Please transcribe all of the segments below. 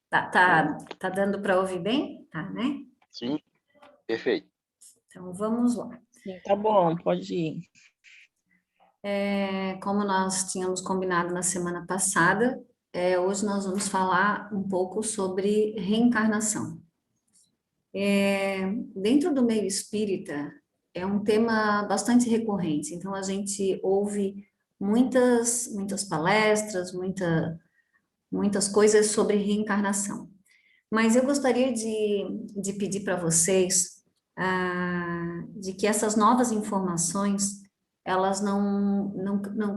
Tá dando para ouvir bem? Tá, né? Sim, perfeito. Então, vamos lá. Sim, tá bom, pode ir. Como nós tínhamos combinado na semana passada, hoje nós vamos falar um pouco sobre reencarnação. Dentro do meio espírita, é um tema bastante recorrente, então a gente ouve muitas palestras, muitas coisas sobre reencarnação. Mas eu gostaria de pedir para vocês de que essas novas informações, elas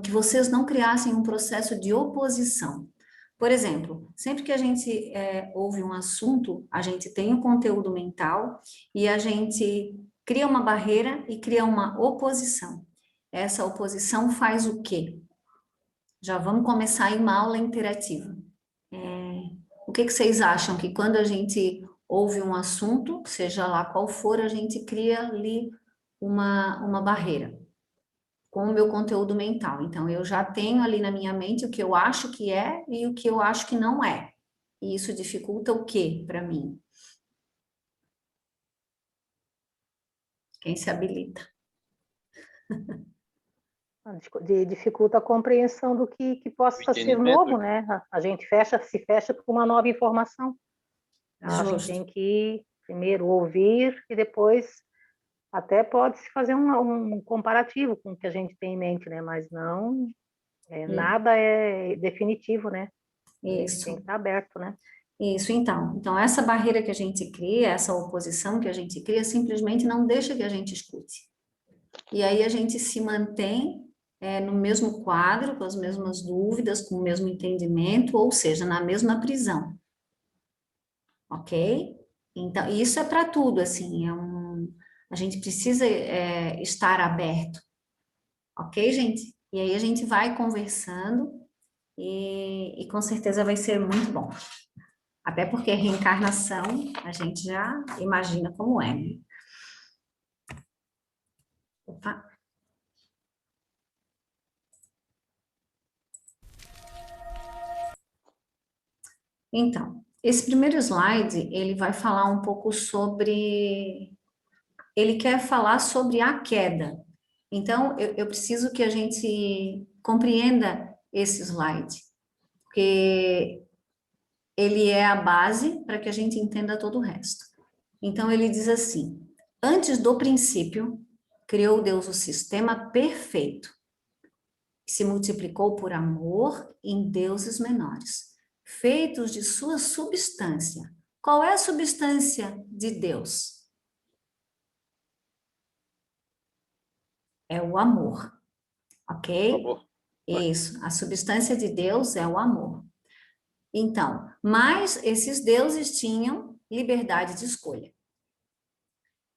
que vocês não criassem um processo de oposição. Por exemplo, sempre que a gente ouve um assunto, a gente tem o conteúdo mental e a gente cria uma barreira e cria uma oposição. Essa oposição faz o quê? Já vamos começar em uma aula interativa. O que vocês acham? Que quando a gente ouve um assunto, seja lá qual for, a gente cria ali uma barreira com o meu conteúdo mental. Então, eu já tenho ali na minha mente o que eu acho que é e o que eu acho que não é. E isso dificulta o quê para mim? Quem se habilita? Dificulta a compreensão do que possa ser novo, né? A gente se fecha com uma nova informação. A gente tem que primeiro ouvir e depois até pode-se fazer um comparativo com o que a gente tem em mente, né? Mas não, nada é definitivo, né? Isso. Tem que estar aberto, né? Isso, então. Então, essa barreira que a gente cria, essa oposição que a gente cria, simplesmente não deixa que a gente escute. E aí a gente se mantém no mesmo quadro, com as mesmas dúvidas, com o mesmo entendimento, ou seja, na mesma prisão. Ok? Então, isso é para tudo, assim, a gente precisa estar aberto. Ok, gente? E aí a gente vai conversando e com certeza vai ser muito bom. Até porque reencarnação, a gente já imagina como é, né? Opa. Então, esse primeiro slide, ele vai falar um pouco sobre... Ele quer falar sobre a queda. Então, eu preciso que a gente compreenda esse slide, porque ele é a base para que a gente entenda todo o resto. Então, ele diz assim: antes do princípio, criou Deus o sistema perfeito, que se multiplicou por amor em deuses menores, feitos de sua substância. Qual é a substância de Deus? É o amor, ok? Amor. Isso, a substância de Deus é o amor. Então, mas esses deuses tinham liberdade de escolha.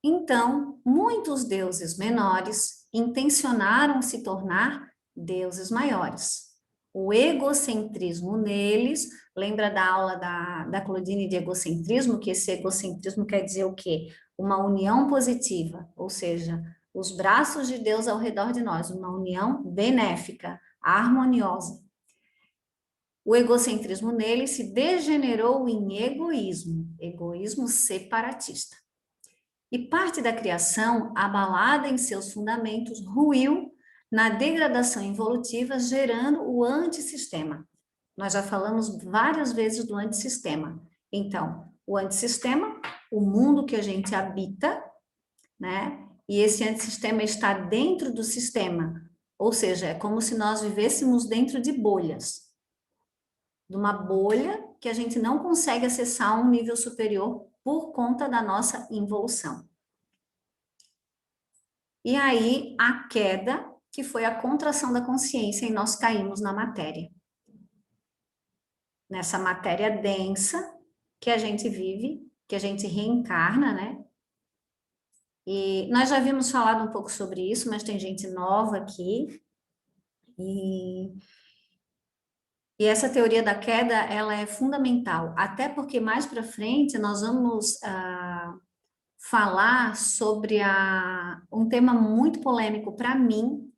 Então, muitos deuses menores intencionaram se tornar deuses maiores. O egocentrismo neles, lembra da aula da Claudine de egocentrismo, que esse egocentrismo quer dizer o quê? Uma união positiva, ou seja, os braços de Deus ao redor de nós, uma união benéfica, harmoniosa. O egocentrismo nele se degenerou em egoísmo separatista. E parte da criação, abalada em seus fundamentos, ruiu na degradação evolutiva, gerando o antissistema. Nós já falamos várias vezes do antissistema. Então, o antissistema, o mundo que a gente habita, né? E esse antissistema está dentro do sistema, ou seja, é como se nós vivêssemos dentro de bolhas. De uma bolha que a gente não consegue acessar um nível superior por conta da nossa involução. E aí, a queda, que foi a contração da consciência, e nós caímos na matéria. Nessa matéria densa que a gente vive, que a gente reencarna, né? E nós já havíamos falado um pouco sobre isso, mas tem gente nova aqui. E essa teoria da queda, ela é fundamental, até porque mais para frente nós vamos falar sobre um tema muito polêmico para mim,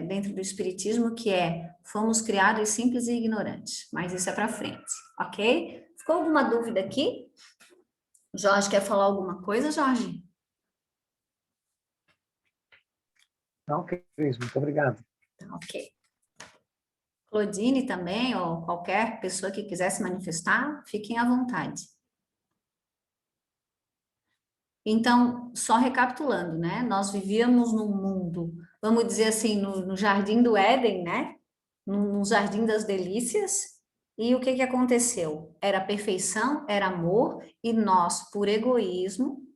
dentro do Espiritismo, que é: fomos criados simples e ignorantes, mas isso é para frente, ok? Ficou alguma dúvida aqui? Jorge, quer falar alguma coisa, Jorge? Não, Cris, muito obrigado. Tá, ok. Claudine também, ou qualquer pessoa que quiser se manifestar, fiquem à vontade. Então, só recapitulando, né? Nós vivíamos num mundo, vamos dizer assim, no Jardim do Éden, né? No Jardim das Delícias. E o que que aconteceu? Era perfeição, era amor, e nós, por egoísmo,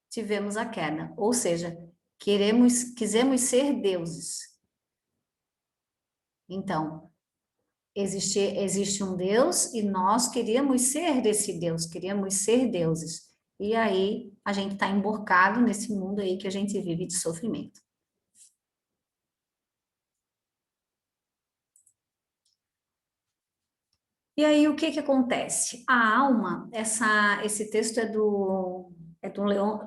tivemos a queda. Ou seja, quisemos ser deuses. Então, existe um Deus e nós queríamos ser desse Deus, queríamos ser deuses. E aí a gente está emborcado nesse mundo aí que a gente vive de sofrimento. E aí o que que acontece? A alma, esse texto é do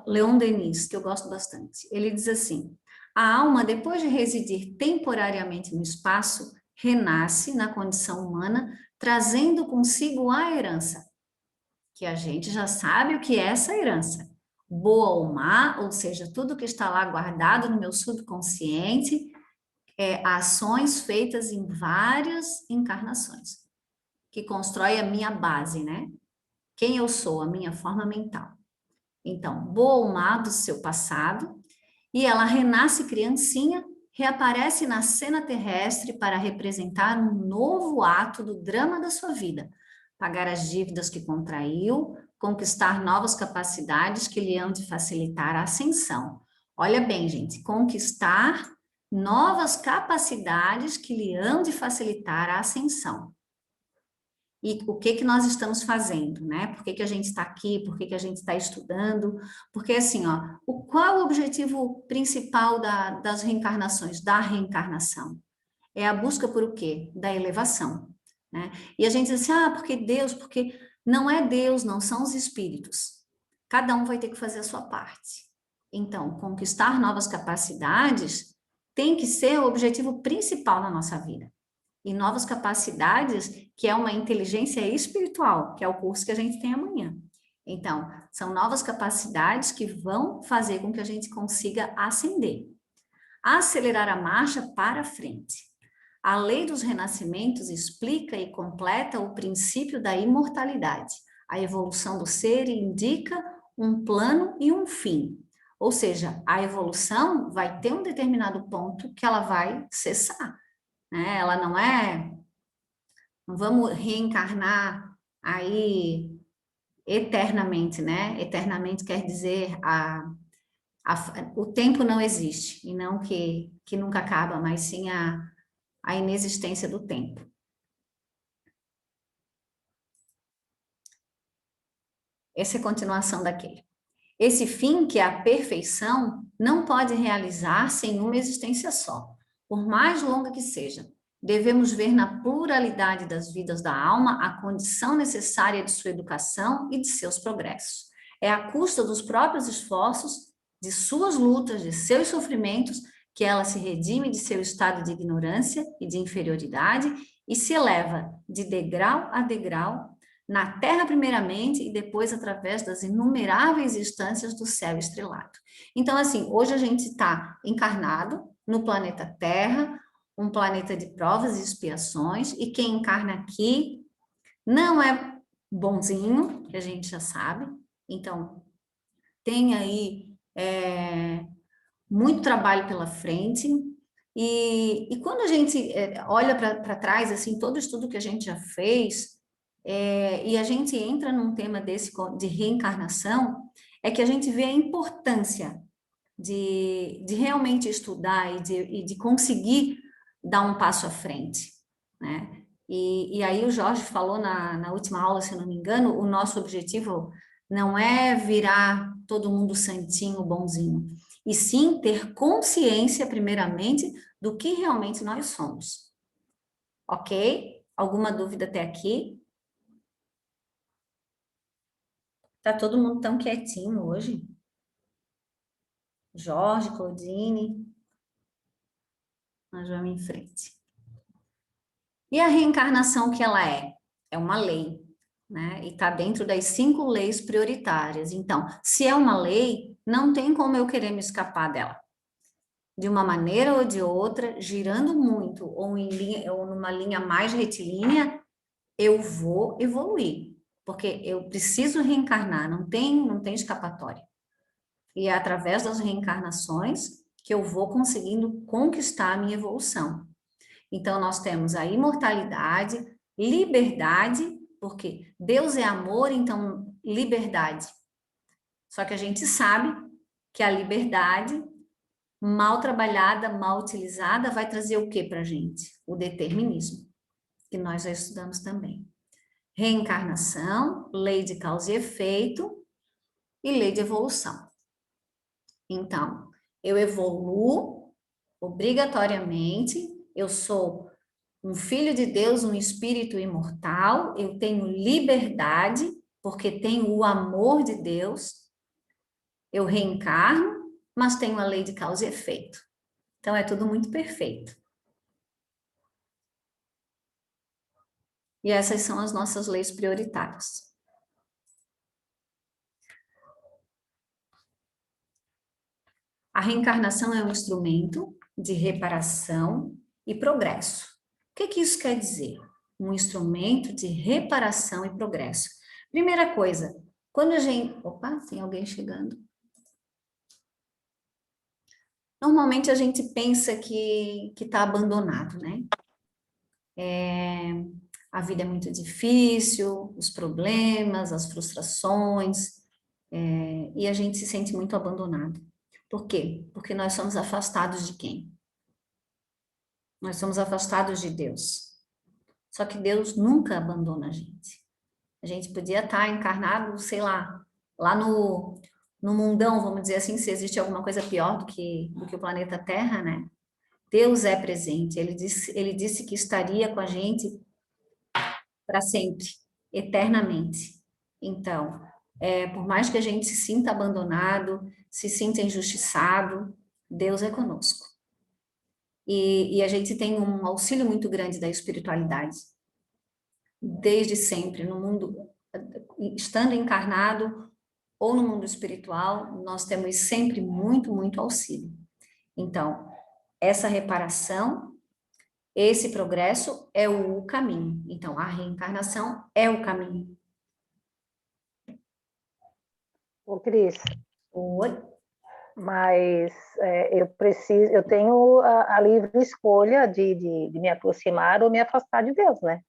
Leon Denis, que eu gosto bastante. Ele diz assim: a alma, depois de residir temporariamente no espaço, renasce na condição humana, trazendo consigo a herança, que a gente já sabe o que é essa herança. Boa ou má, ou seja, tudo que está lá guardado no meu subconsciente, ações feitas em várias encarnações, que constrói a minha base, né? Quem eu sou, a minha forma mental. Então, boa ou má do seu passado, e ela renasce criancinha, reaparece na cena terrestre para representar um novo ato do drama da sua vida, pagar as dívidas que contraiu, conquistar novas capacidades que lhe hão de facilitar a ascensão. Olha bem, gente, conquistar novas capacidades que lhe hão de facilitar a ascensão. E o que que nós estamos fazendo, né? Por que que a gente está aqui? Por que que a gente está estudando? Porque assim, ó, qual é o objetivo principal das reencarnações, da reencarnação? É a busca por o quê? Da elevação, né? E a gente diz assim, porque Deus, porque não é Deus, não são os espíritos. Cada um vai ter que fazer a sua parte. Então, conquistar novas capacidades tem que ser o objetivo principal na nossa vida. E novas capacidades, que é uma inteligência espiritual, que é o curso que a gente tem amanhã. Então, são novas capacidades que vão fazer com que a gente consiga ascender, acelerar a marcha para frente. A lei dos renascimentos explica e completa o princípio da imortalidade. A evolução do ser indica um plano e um fim. Ou seja, a evolução vai ter um determinado ponto que ela vai cessar, né? Ela não vamos reencarnar aí eternamente, né? Eternamente quer dizer o tempo não existe, e não que nunca acaba, mas sim a inexistência do tempo. Essa é a continuação daquele. Esse fim, que é a perfeição, não pode realizar-se em uma existência só, por mais longa que seja. Devemos ver na pluralidade das vidas da alma a condição necessária de sua educação e de seus progressos. É à custa dos próprios esforços, de suas lutas, de seus sofrimentos, que ela se redime de seu estado de ignorância e de inferioridade e se eleva de degrau a degrau, na Terra primeiramente e depois através das inumeráveis instâncias do céu estrelado. Então, assim, hoje a gente está encarnado no planeta Terra, um planeta de provas e expiações, e quem encarna aqui não é bonzinho, que a gente já sabe. Então, tem aí muito trabalho pela frente, e quando a gente olha para trás, assim, todo o estudo que a gente já fez, e a gente entra num tema desse de reencarnação, é que a gente vê a importância de realmente estudar e de conseguir dar um passo à frente, né? E aí o Jorge falou na última aula, se eu não me engano, o nosso objetivo não é virar todo mundo santinho, bonzinho, e sim ter consciência, primeiramente, do que realmente nós somos. Ok? Alguma dúvida até aqui? Tá todo mundo tão quietinho hoje? Jorge, Claudine. Nós vamos em frente. E a reencarnação, o que ela é? É uma lei, né? E está dentro das 5 leis prioritárias. Então, se é uma lei, não tem como eu querer me escapar dela. De uma maneira ou de outra, girando muito, ou em linha, ou numa linha mais retilínea, eu vou evoluir. Porque eu preciso reencarnar, não tem escapatória. E é através das reencarnações que eu vou conseguindo conquistar a minha evolução. Então, nós temos a imortalidade, liberdade, porque Deus é amor, então liberdade. Só que a gente sabe que a liberdade, mal trabalhada, mal utilizada, vai trazer o que para a gente? O determinismo, que nós já estudamos também. Reencarnação, lei de causa e efeito e lei de evolução. Então, eu evoluo obrigatoriamente, eu sou um filho de Deus, um espírito imortal, eu tenho liberdade, porque tenho o amor de Deus, eu reencarno, mas tenho a lei de causa e efeito. Então, é tudo muito perfeito. E essas são as nossas leis prioritárias. A reencarnação é um instrumento de reparação e progresso. O que isso quer dizer? Um instrumento de reparação e progresso. Primeira coisa, quando a gente... Opa, tem alguém chegando. Normalmente a gente pensa que está abandonado, né? A vida é muito difícil, os problemas, as frustrações, e a gente se sente muito abandonado. Por quê? Porque nós somos afastados de quem? Nós somos afastados de Deus. Só que Deus nunca abandona a gente. A gente podia estar encarnado, sei lá no mundão, vamos dizer assim, se existe alguma coisa pior do que o planeta Terra, né? Deus é presente. Ele disse que estaria com a gente para sempre, eternamente. Então, por mais que a gente se sinta abandonado, se sinta injustiçado, Deus é conosco. E a gente tem um auxílio muito grande da espiritualidade. Desde sempre, no mundo, estando encarnado ou no mundo espiritual, nós temos sempre muito, muito auxílio. Então, essa reparação, esse progresso é o caminho. Então, a reencarnação é o caminho. Ô, Cris, Oi? mas eu tenho a livre escolha de me aproximar ou me afastar de Deus, né?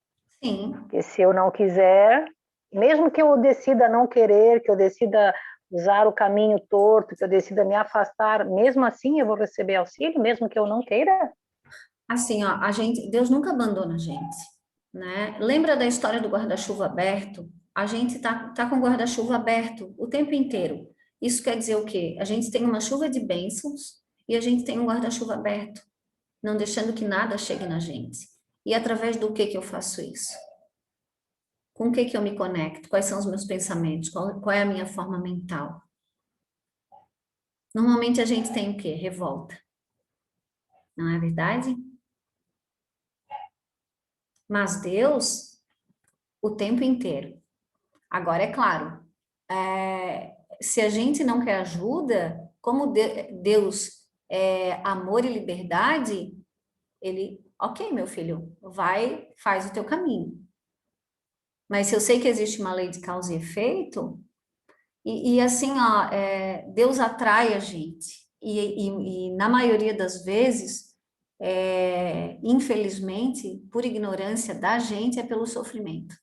Sim. Porque se eu não quiser, mesmo que eu decida não querer, que eu decida usar o caminho torto, que eu decida me afastar, mesmo assim eu vou receber auxílio, mesmo que eu não queira? Assim, ó, Deus nunca abandona a gente, né? Lembra da história do guarda-chuva aberto? A gente tá com o guarda-chuva aberto o tempo inteiro. Isso quer dizer o quê? A gente tem uma chuva de bênçãos e a gente tem um guarda-chuva aberto, não deixando que nada chegue na gente. E através do que eu faço isso? Com o que eu me conecto? Quais são os meus pensamentos? Qual é a minha forma mental? Normalmente a gente tem o quê? Revolta. Não é verdade? Mas Deus, o tempo inteiro. Agora, é claro, se a gente não quer ajuda, como Deus é amor e liberdade, ele, ok, meu filho, vai, faz o teu caminho. Mas se eu sei que existe uma lei de causa e efeito, e assim, ó, Deus atrai a gente. E na maioria das vezes, infelizmente, por ignorância da gente, é pelo sofrimento.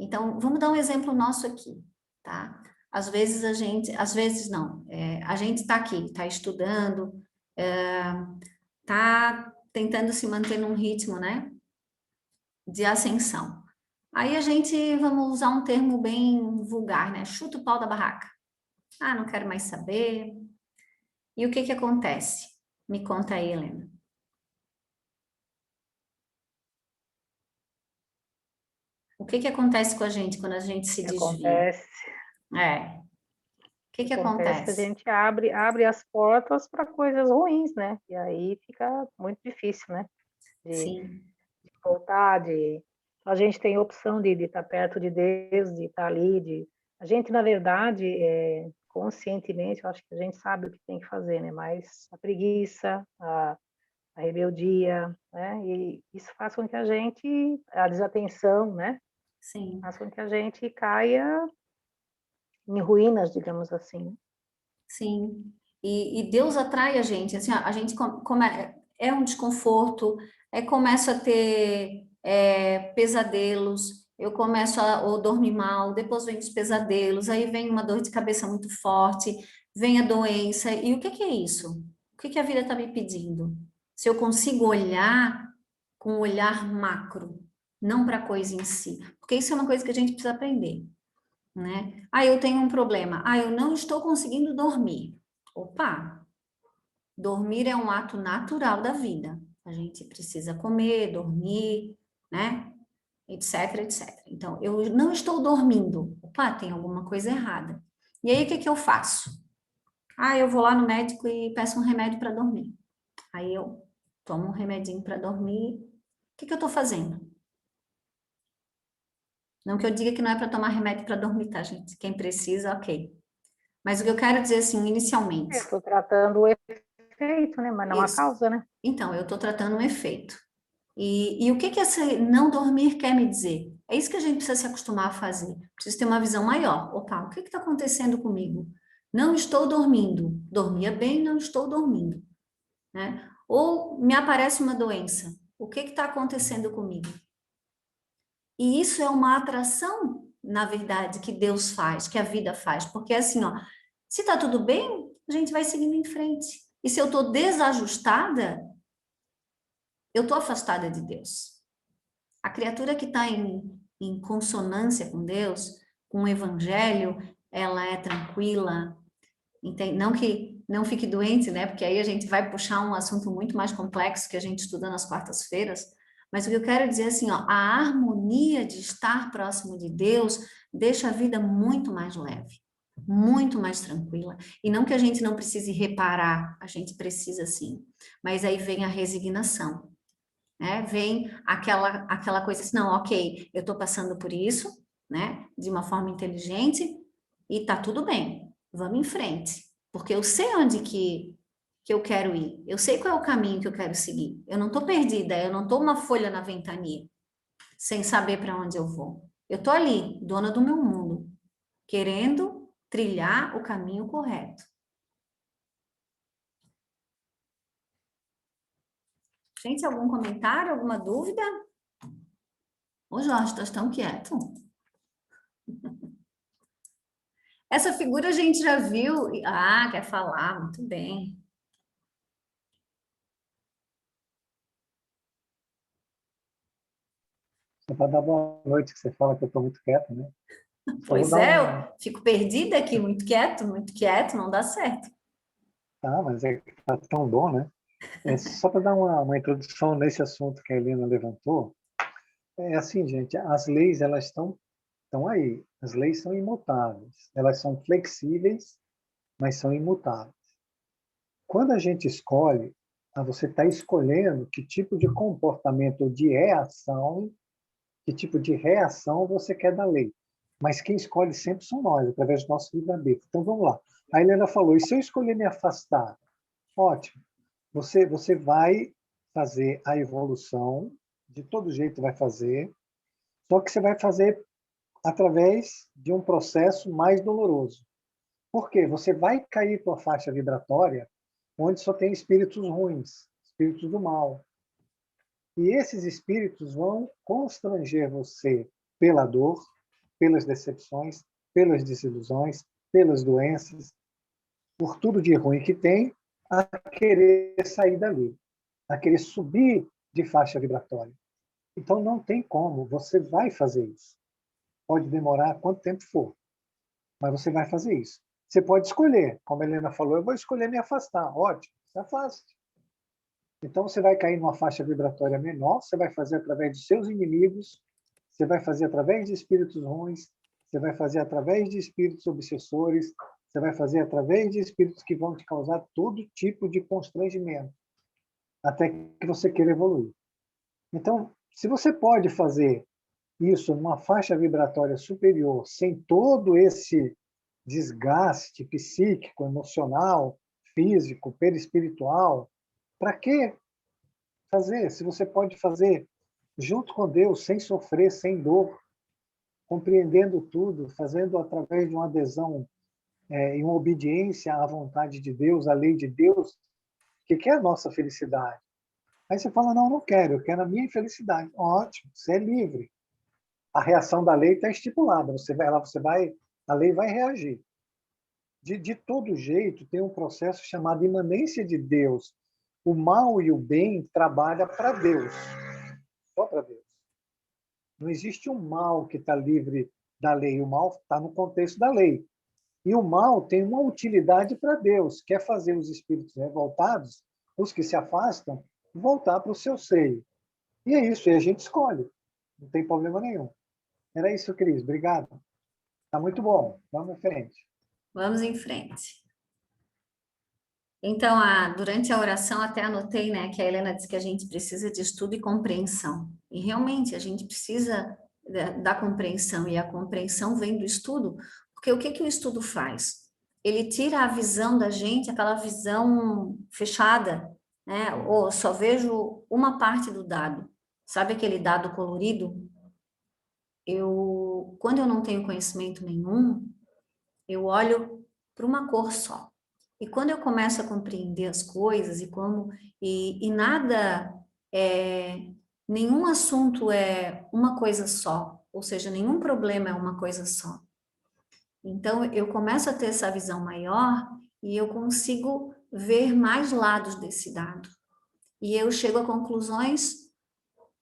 Então, vamos dar um exemplo nosso aqui, tá? Às vezes às vezes não, a gente está aqui, está estudando, está tentando se manter num ritmo, né, de ascensão. Aí a gente, vamos usar um termo bem vulgar, né, chuta o pau da barraca. Ah, não quero mais saber. E o que acontece? Me conta aí, Helena. O que acontece com a gente quando a gente se desvia? Acontece. O que Acontece que a acontece? gente abre as portas para coisas ruins, né? E aí fica muito difícil, né? De Sim, voltar, de... A gente tem opção de estar perto de Deus, de estar ali, de... A gente, na verdade, conscientemente, eu acho que a gente sabe o que tem que fazer, né? Mas a preguiça, a rebeldia, né? E isso faz com que a gente, a desatenção, né? sim, Faz com que a gente caia em ruínas, digamos assim. sim. E Deus atrai a gente, assim, a gente é um desconforto, começo a ter pesadelos, eu começo a ou dormir mal, depois vem os pesadelos, aí vem uma dor de cabeça muito forte, vem a doença, e o que é isso? O que a vida está me pedindo? Se eu consigo olhar com um olhar macro, não para a coisa em si, porque isso é uma coisa que a gente precisa aprender, né? Ah, eu tenho um problema. Ah, eu não estou conseguindo dormir. Opa, dormir é um ato natural da vida. A gente precisa comer, dormir, né? Etc, etc. Então, eu não estou dormindo. Opa, tem alguma coisa errada. E aí, o que que eu faço? Ah, eu vou lá no médico e peço um remédio para dormir. Aí eu tomo um remedinho para dormir. O que que eu estou fazendo? Não que eu diga que não é para tomar remédio para dormir, tá, gente? Quem precisa, ok. Mas o que eu quero dizer assim, inicialmente, Estou tratando o efeito, né? Mas não a isso. causa, né? Então, eu estou tratando um efeito. E o que que esse não dormir quer me dizer? É isso que a gente precisa se acostumar a fazer. Precisa ter uma visão maior. Opa, o que está acontecendo comigo? Não estou dormindo. Dormia bem, não estou dormindo, né? Ou me aparece uma doença. O que está acontecendo comigo? E isso é uma atração, na verdade, que Deus faz, que a vida faz. Porque assim, ó, se está tudo bem, a gente vai seguindo em frente. E se eu estou desajustada, eu estou afastada de Deus. A criatura que está em consonância com Deus, com o Evangelho, ela é tranquila. Entende? Não que não fique doente, né? Porque aí a gente vai puxar um assunto muito mais complexo que a gente estuda nas quartas-feiras. Mas o que eu quero dizer assim, ó, a harmonia de estar próximo de Deus deixa a vida muito mais leve, muito mais tranquila. E não que a gente não precise reparar, a gente precisa sim. Mas aí vem a resignação, né? Vem aquela coisa assim, não, ok, eu estou passando por isso, né? De uma forma inteligente e tá tudo bem, vamos em frente, porque eu sei onde que eu quero ir, eu sei qual é o caminho que eu quero seguir, eu não estou perdida, eu não estou uma folha na ventania, sem saber para onde eu vou. Eu estou ali, dona do meu mundo, querendo trilhar o caminho correto. Gente, algum comentário, alguma dúvida? Ô Jorge, estás tão quieto. Essa figura a gente já viu. Ah, quer falar? Muito bem. Só para dar boa noite, que você fala que eu estou muito quieto, né? Só vou Pois dar é, um. eu fico perdida aqui, muito quieto, não dá certo. Tá, mas é que tá tão bom, né? Só para dar uma introdução nesse assunto que a Helena levantou, é assim, gente, as leis, elas estão aí. As leis são imutáveis. Elas são flexíveis, mas são imutáveis. Quando a gente escolhe, você está escolhendo que tipo de comportamento ou de reação, que tipo de reação você quer da lei. Mas quem escolhe sempre são nós, através do nosso livre-arbítrio. Então vamos lá. A Helena falou: e se eu escolher me afastar? Ótimo. Você vai fazer a evolução, de todo jeito vai fazer, só que você vai fazer através de um processo mais doloroso. Por quê? Você vai cair tua faixa vibratória onde só tem espíritos ruins, espíritos do mal. E esses espíritos vão constranger você pela dor, pelas decepções, pelas desilusões, pelas doenças, por tudo de ruim que tem, a querer sair dali, a querer subir de faixa vibratória. Então não tem como, você vai fazer isso. Pode demorar quanto tempo for, mas você vai fazer isso. Você pode escolher, como a Helena falou, eu vou escolher me afastar. Ótimo, se afaste. Então você vai cair numa faixa vibratória menor, você vai fazer através de seus inimigos, você vai fazer através de espíritos ruins, você vai fazer através de espíritos obsessores, Você vai fazer através de espíritos que vão te causar todo tipo de constrangimento, até que você queira evoluir. Então, se você pode fazer isso numa faixa vibratória superior, sem todo esse desgaste psíquico, emocional, físico, perispiritual, para que fazer? Se você pode fazer junto com Deus, sem sofrer, sem dor, compreendendo tudo, fazendo através de uma adesão e uma obediência à vontade de Deus, à lei de Deus, que é a nossa felicidade. Aí você fala, não, não quero, eu quero a minha infelicidade. Ótimo, você é livre. A reação da lei está estipulada, a lei vai reagir. De todo jeito, tem um processo chamado imanência de Deus. O mal e o bem trabalham para Deus, só para Deus. Não existe um mal que está livre da lei, o mal está no contexto da lei. E o mal tem uma utilidade para Deus, que é fazer os espíritos revoltados, os que se afastam, voltar para o seu seio. E é isso, e a gente escolhe. Não tem problema nenhum. Era isso, Cris. Obrigado. Está muito bom. Vamos em frente. Vamos em frente. Então, durante a oração, até anotei, né, que a Helena disse que a gente precisa de estudo e compreensão. E realmente, a gente precisa da compreensão, e a compreensão vem do estudo, porque o que o estudo faz? Ele tira a visão da gente, aquela visão fechada, né? Ou só vejo uma parte do dado. Sabe aquele dado colorido? Quando eu não tenho conhecimento nenhum, eu olho para uma cor só. E quando eu começo a compreender as coisas e nada nenhum assunto é uma coisa só, ou seja, nenhum problema é uma coisa só. Então eu começo a ter essa visão maior e eu consigo ver mais lados desse dado. E eu chego a conclusões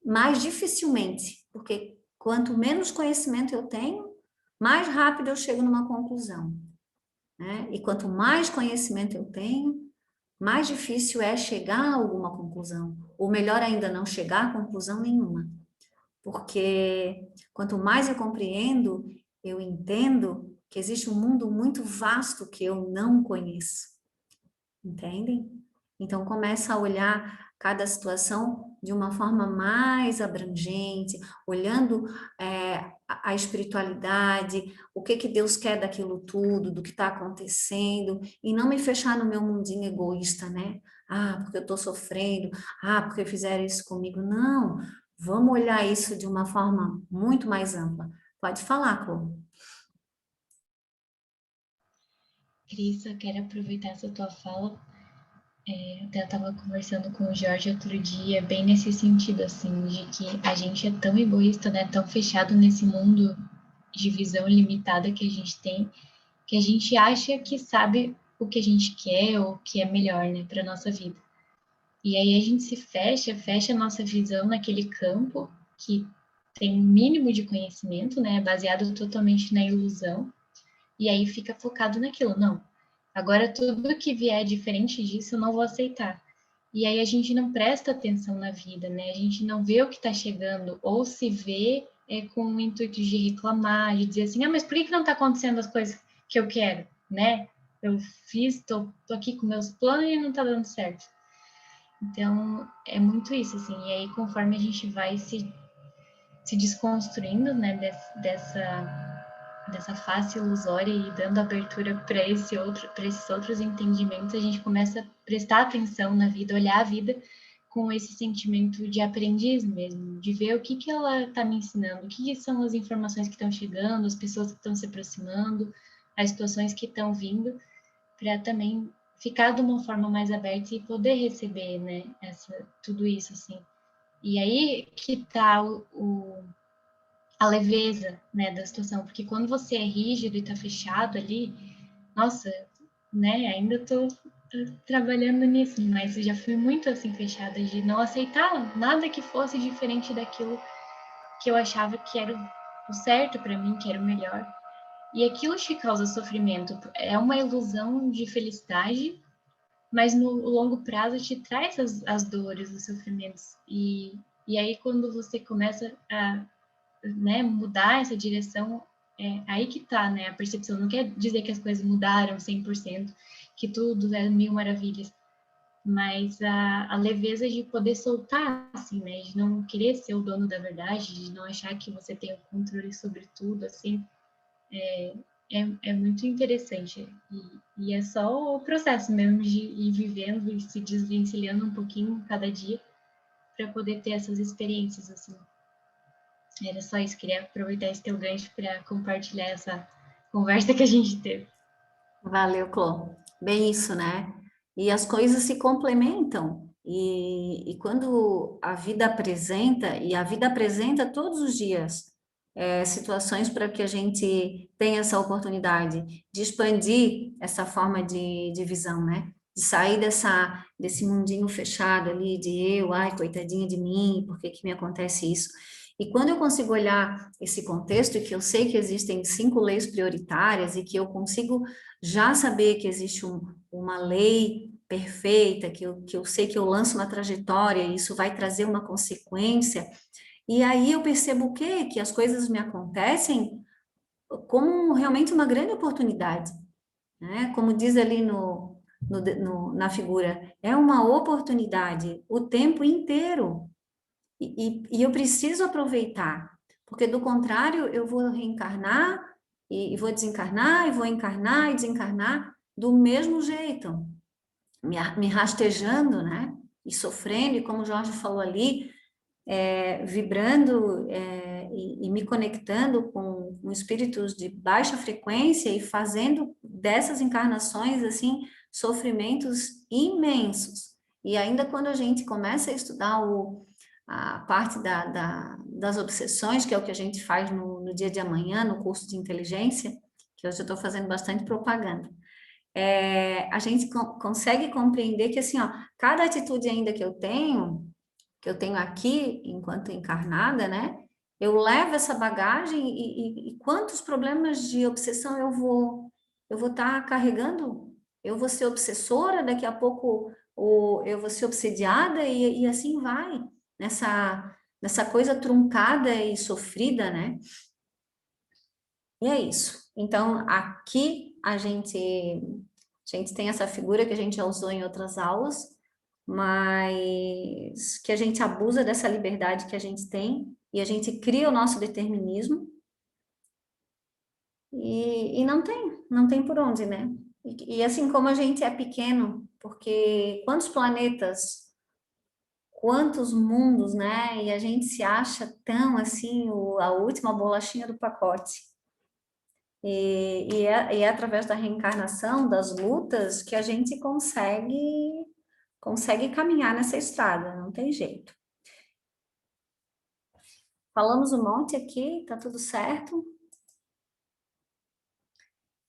mais dificilmente, porque quanto menos conhecimento eu tenho, mais rápido eu chego numa conclusão, né? E quanto mais conhecimento eu tenho, mais difícil é chegar a alguma conclusão, ou melhor ainda, não chegar a conclusão nenhuma. Porque quanto mais eu compreendo, eu entendo que existe um mundo muito vasto que eu não conheço. Entendem? Então começa a olhar cada situação de uma forma mais abrangente, olhando a espiritualidade, o que Deus quer daquilo tudo, do que está acontecendo, e não me fechar no meu mundinho egoísta, né? Ah, porque eu estou sofrendo, porque fizeram isso comigo. Não, vamos olhar isso de uma forma muito mais ampla. Pode falar, Cor. Cris, eu quero aproveitar essa tua fala. Eu até estava conversando com o Jorge outro dia, bem nesse sentido, assim, de que a gente é tão egoísta, né, tão fechado nesse mundo de visão limitada que a gente tem, que a gente acha que sabe o que a gente quer ou o que é melhor, né, para nossa vida. E aí a gente se fecha a nossa visão naquele campo que tem um mínimo de conhecimento, né, baseado totalmente na ilusão, e aí fica focado naquilo, não. Agora, tudo que vier diferente disso, eu não vou aceitar. E aí a gente não presta atenção na vida, né? A gente não vê o que está chegando, ou se vê com o intuito de reclamar, de dizer assim, mas por que não está acontecendo as coisas que eu quero, né? Eu fiz, tô aqui com meus planos e não está dando certo. Então, é muito isso, assim. E aí, conforme a gente vai se desconstruindo, né, dessa face ilusória e dando abertura para esses outros entendimentos, a gente começa a prestar atenção na vida, olhar a vida com esse sentimento de aprendiz mesmo, de ver o que ela está me ensinando, o que são as informações que estão chegando, as pessoas que estão se aproximando, as situações que estão vindo, para também ficar de uma forma mais aberta e poder receber, né, tudo isso, assim. E aí que está a leveza, né, da situação, porque quando você é rígido e tá fechado ali, nossa, né, ainda tô trabalhando nisso, mas eu já fui muito assim fechada de não aceitar nada que fosse diferente daquilo que eu achava que era o certo para mim, que era o melhor. E aquilo te causa sofrimento, é uma ilusão de felicidade, mas no longo prazo te traz as dores, os sofrimentos. E aí quando você começa a, né, mudar essa direção, aí que tá, né? A percepção não quer dizer que as coisas mudaram 100%, que tudo é mil maravilhas, mas a leveza de poder soltar, assim, né? De não querer ser o dono da verdade, de não achar que você tem o controle sobre tudo, assim, é muito interessante. E é só o processo mesmo de ir vivendo e se desvencilhando um pouquinho cada dia para poder ter essas experiências, assim. Era só isso, queria aproveitar esse teu gancho para compartilhar essa conversa que a gente teve. Valeu, Clô. Bem isso, né? E as coisas se complementam. E quando a vida apresenta, e a vida apresenta todos os dias, situações para que a gente tenha essa oportunidade de expandir essa forma de visão, né? De sair desse mundinho fechado ali, de eu, ai, coitadinha de mim, por que que me acontece isso? E quando eu consigo olhar esse contexto, e que eu sei que existem 5 leis prioritárias, e que eu consigo já saber que existe uma lei perfeita, que eu sei que eu lanço uma trajetória, e isso vai trazer uma consequência, e aí eu percebo o quê? Que as coisas me acontecem como realmente uma grande oportunidade, né? Como diz ali na figura, é uma oportunidade o tempo inteiro, e eu preciso aproveitar, porque do contrário eu vou reencarnar, e vou desencarnar, e vou encarnar e desencarnar do mesmo jeito, me rastejando, né? E sofrendo, e como o Jorge falou ali, vibrando e me conectando com espíritos de baixa frequência e fazendo dessas encarnações, assim, sofrimentos imensos. E ainda quando a gente começa a estudar a parte das obsessões, que é o que a gente faz no dia de amanhã, no curso de inteligência, que hoje eu estou fazendo bastante propaganda, a gente consegue compreender que, assim, ó, cada atitude ainda que eu tenho aqui, enquanto encarnada, né? Eu levo essa bagagem e quantos problemas de obsessão eu vou estar carregando? Eu vou ser obsessora, daqui a pouco eu vou ser obsediada e assim vai, nessa coisa truncada e sofrida, né? E é isso. Então, aqui a gente tem essa figura que a gente já usou em outras aulas, mas que a gente abusa dessa liberdade que a gente tem e a gente cria o nosso determinismo e não tem por onde, né? E assim como a gente é pequeno, porque quantos planetas, quantos mundos, né? E a gente se acha tão assim, a última bolachinha do pacote. E é através da reencarnação, das lutas, que a gente consegue caminhar nessa estrada, não tem jeito. Falamos um monte aqui, tá tudo certo.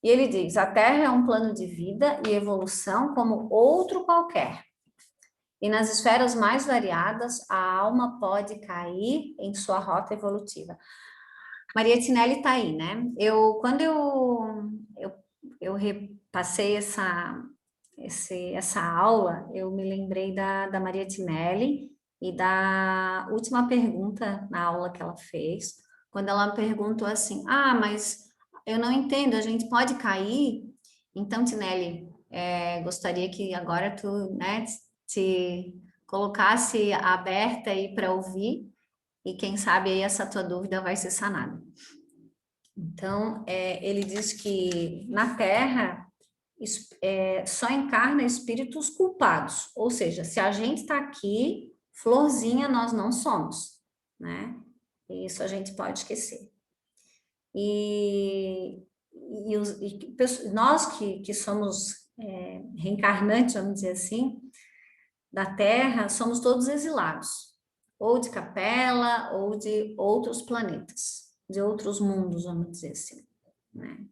E ele diz: a Terra é um plano de vida e evolução como outro qualquer. E nas esferas mais variadas, a alma pode cair em sua rota evolutiva. Maria Tinelli tá aí, né? Quando eu repassei essa aula, eu me lembrei da Maria Tinelli e da última pergunta na aula que ela fez, quando ela perguntou assim: ah, mas eu não entendo, a gente pode cair? Então, Tinelli, gostaria que agora tu, né, te colocasse aberta aí para ouvir, e quem sabe aí essa tua dúvida vai ser sanada. Então, ele diz que na Terra só encarna espíritos culpados, ou seja, se a gente está aqui, florzinha nós não somos, né? Isso a gente pode esquecer. E nós que somos reencarnantes, vamos dizer assim, da Terra, somos todos exilados, ou de Capela, ou de outros planetas, de outros mundos, vamos dizer assim, né?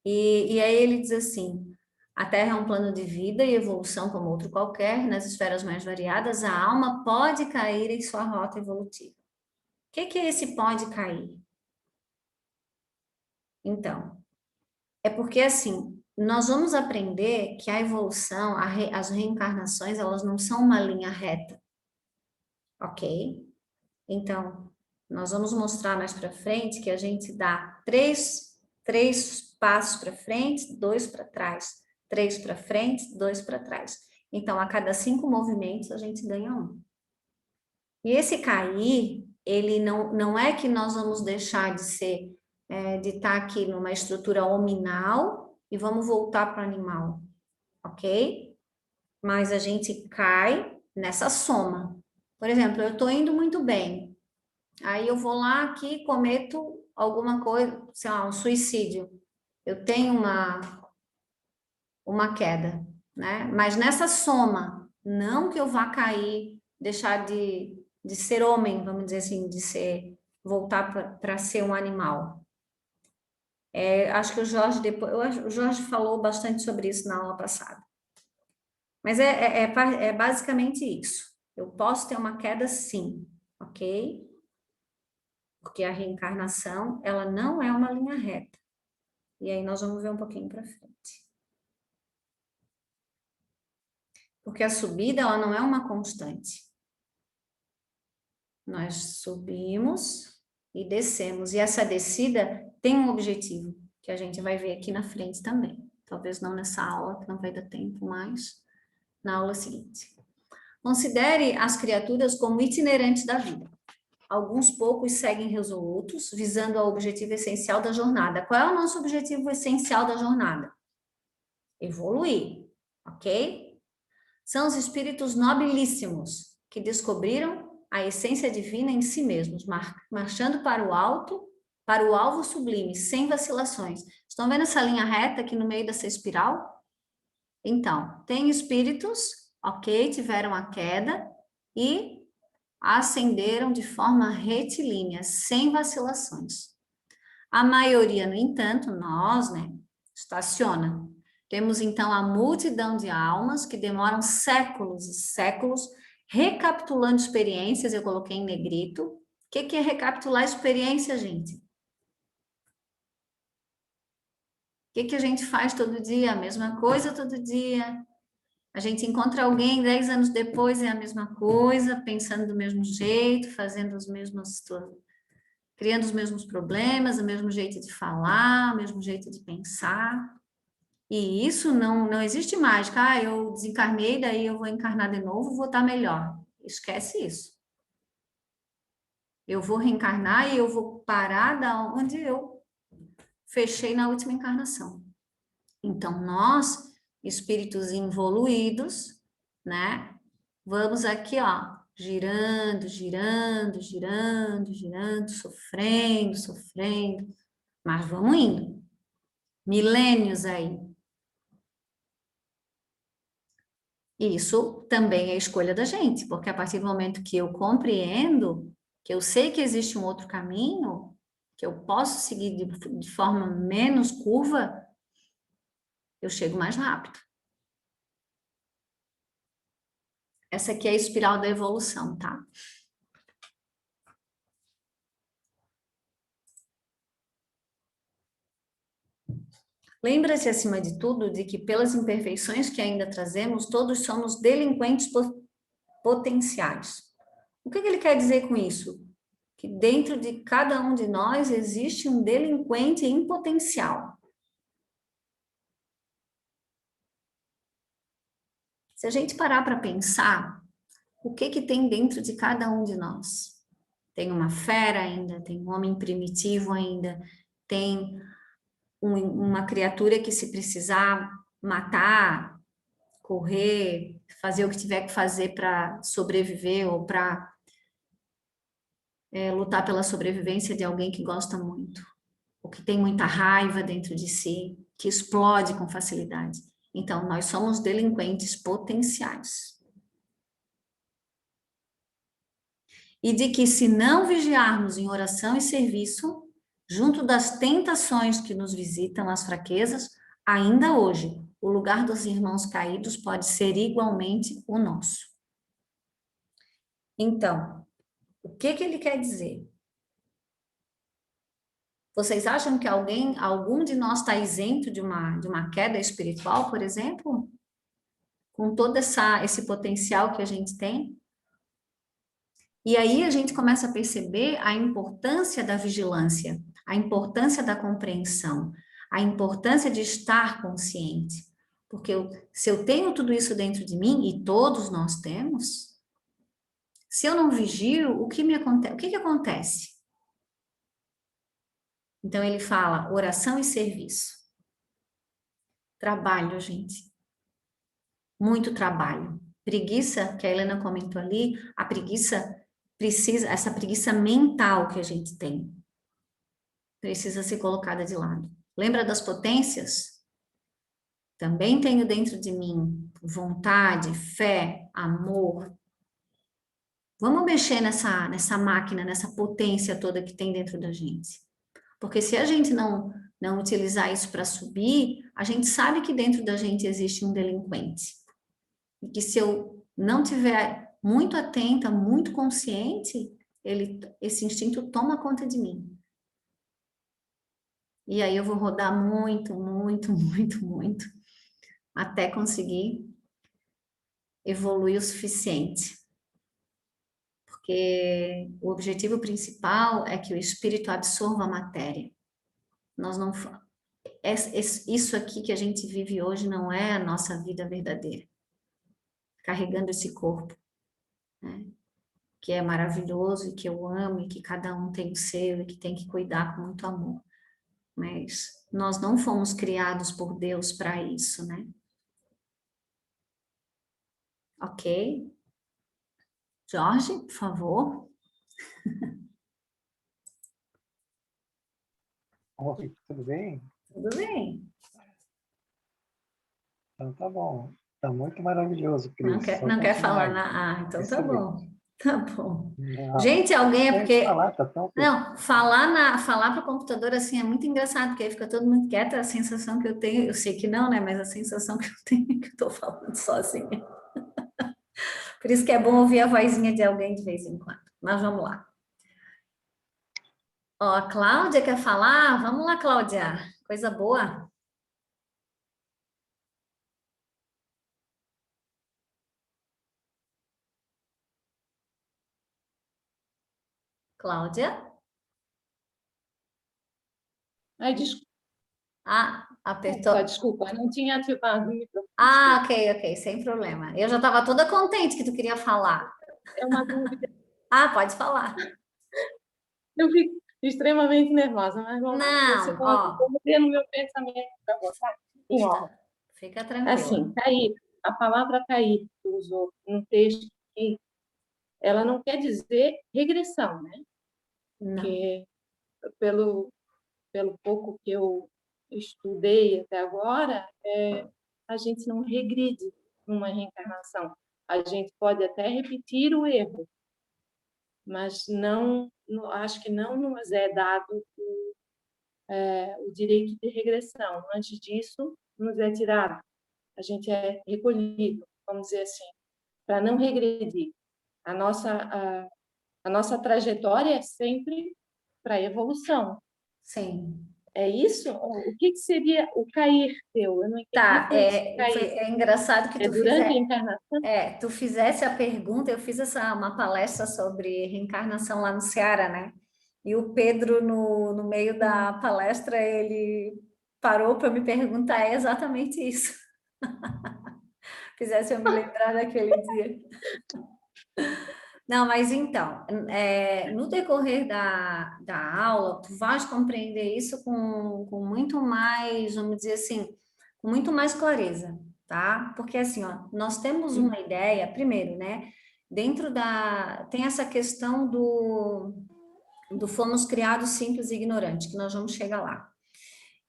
E aí ele diz assim: a Terra é um plano de vida e evolução como outro qualquer, nas esferas mais variadas, a alma pode cair em sua rota evolutiva. O que é esse pode cair? Então, é porque assim, nós vamos aprender que a evolução, as reencarnações, elas não são uma linha reta, ok? Então, Nós vamos mostrar mais para frente que a gente dá três passos para frente, 2 para trás. 3 para frente, 2 para trás. Então, a cada 5 movimentos, a gente ganha 1. E esse cair, ele não é que nós vamos deixar de ser, de estar aqui numa estrutura hominal e vamos voltar para o animal, ok? Mas a gente cai nessa soma. Por exemplo, eu estou indo muito bem. Aí eu vou lá aqui e cometo alguma coisa, sei lá, um suicídio. Eu tenho uma queda, né? Mas nessa soma, não que eu vá cair, deixar de ser homem, vamos dizer assim, voltar para ser um animal. Acho que o Jorge o Jorge falou bastante sobre isso na aula passada. Mas é basicamente isso. Eu posso ter uma queda sim, ok? Porque a reencarnação, ela não é uma linha reta. E aí nós vamos ver um pouquinho para frente. Porque a subida, ela não é uma constante. Nós subimos e descemos. E essa descida tem um objetivo, que a gente vai ver aqui na frente também. Talvez não nessa aula, que não vai dar tempo, mas na aula seguinte. Considere as criaturas como itinerantes da vida. Alguns poucos seguem resolutos, visando o objetivo essencial da jornada. Qual é o nosso objetivo essencial da jornada? Evoluir, ok? São os espíritos nobilíssimos que descobriram a essência divina em si mesmos, marchando para o alto, para o alvo sublime, sem vacilações. Estão vendo essa linha reta aqui no meio dessa espiral? Então, tem espíritos, ok, tiveram a queda e ascenderam de forma retilínea, sem vacilações. A maioria, no entanto, nós, né, estaciona. Temos, então, a multidão de almas que demoram séculos e séculos recapitulando experiências, eu coloquei em negrito. O que é recapitular experiência, gente? O que a gente faz todo dia? A mesma coisa todo dia. A gente encontra alguém 10 anos depois, é a mesma coisa, pensando do mesmo jeito, fazendo os mesmos, criando os mesmos problemas, o mesmo jeito de falar, o mesmo jeito de pensar. E isso não existe mágica. Eu desencarnei, daí eu vou encarnar de novo, vou estar melhor. Esquece isso. Eu vou reencarnar e eu vou parar da onde eu fechei na última encarnação. Então, nós, espíritos evoluídos, né? Vamos aqui, ó, girando, girando, girando, girando, sofrendo, sofrendo, mas vamos indo. Milênios aí. Isso também é escolha da gente, porque a partir do momento que eu compreendo, que eu sei que existe um outro caminho, que eu posso seguir de forma menos curva, eu chego mais rápido. Essa aqui é a espiral da evolução, tá? Lembra-se, acima de tudo, de que pelas imperfeições que ainda trazemos, todos somos delinquentes potenciais. O que ele quer dizer com isso? Que dentro de cada um de nós existe um delinquente em potencial. Se a gente parar para pensar, o que tem dentro de cada um de nós? Tem uma fera ainda, tem um homem primitivo ainda, tem uma criatura que, se precisar matar, correr, fazer o que tiver que fazer para sobreviver ou para lutar pela sobrevivência de alguém que gosta muito, ou que tem muita raiva dentro de si, que explode com facilidade. Então, nós somos delinquentes potenciais. E de que, se não vigiarmos em oração e serviço, junto das tentações que nos visitam, as fraquezas, ainda hoje, o lugar dos irmãos caídos pode ser igualmente o nosso. Então, o que ele quer dizer? Vocês acham que algum de nós está isento de uma queda espiritual, por exemplo? Com todo esse potencial que a gente tem? E aí a gente começa a perceber a importância da vigilância, a importância da compreensão, a importância de estar consciente. Porque se eu tenho tudo isso dentro de mim, e todos nós temos, se eu não vigio, o que acontece? Então ele fala oração e serviço. Trabalho, gente. Muito trabalho. Preguiça, que a Helena comentou ali, a preguiça precisa, essa preguiça mental que a gente tem, precisa ser colocada de lado. Lembra das potências? Também tenho dentro de mim vontade, fé, amor. Vamos mexer nessa máquina, nessa potência toda que tem dentro da gente. Porque se a gente não utilizar isso para subir, a gente sabe que dentro da gente existe um delinquente. E que se eu não tiver muito atenta, muito consciente, esse instinto toma conta de mim. E aí eu vou rodar muito, muito, muito, muito, até conseguir evoluir o suficiente. Porque o objetivo principal é que o espírito absorva a matéria. Nós não... Isso aqui que a gente vive hoje não é a nossa vida verdadeira. Carregando esse corpo, né? Que é maravilhoso e que eu amo e que cada um tem o seu e que tem que cuidar com muito amor. Mas nós não fomos criados por Deus para isso, né? Ok? Jorge, por favor. Oi, tudo bem? Tudo bem. Então tá bom. Tá muito maravilhoso, Cris. Não quer falar na... Ah, então tá bom. Tá bom. Não, Gente, alguém é porque... falar, tá tão... Não, falar para o computador assim é muito engraçado, porque aí fica todo mundo quieto, a sensação que eu tenho, eu sei que não, né, mas a sensação que eu tenho é que eu estou falando sozinha. Por isso que é bom ouvir a vozinha de alguém de vez em quando. Mas vamos lá. Ó, a Cláudia quer falar? Vamos lá, Cláudia. Coisa boa. Cláudia? Ai, desculpa, Ah, apertou. desculpa, não tinha ativado o microfone. Ah, ok, sem problema. Eu já estava toda contente que tu queria falar. É uma dúvida. Ah, pode falar. Eu fico extremamente nervosa, mas vamos lá. Não, ó. Vou ter no meu pensamento para botar em ordem. Fica tranquilo. Assim, cair. A palavra cair que tu usou no texto aqui, ela não quer dizer regressão, né? Não. Porque pelo pouco que eu estudei até agora, a gente não regride numa reencarnação. A gente pode até repetir o erro, mas acho que não nos é dado o direito de regressão. Antes disso, nos é tirado. A gente é recolhido, vamos dizer assim, para não regredir. A nossa trajetória é sempre para evolução. Sim. É isso? O que seria o cair teu? Eu não entendi. Tá, é engraçado que tu durante a encarnação? Tu fizesse a pergunta, eu fiz uma palestra sobre reencarnação lá no Ceará, né? E o Pedro, no meio da palestra, ele parou para me perguntar exatamente isso. Fizesse eu me lembrar daquele dia. Não, mas então, no decorrer da aula, tu vais compreender isso com muito mais, vamos dizer assim, com muito mais clareza, tá? Porque assim, ó, nós temos uma ideia, primeiro, né? Tem essa questão do fomos criados simples e ignorantes, que nós vamos chegar lá.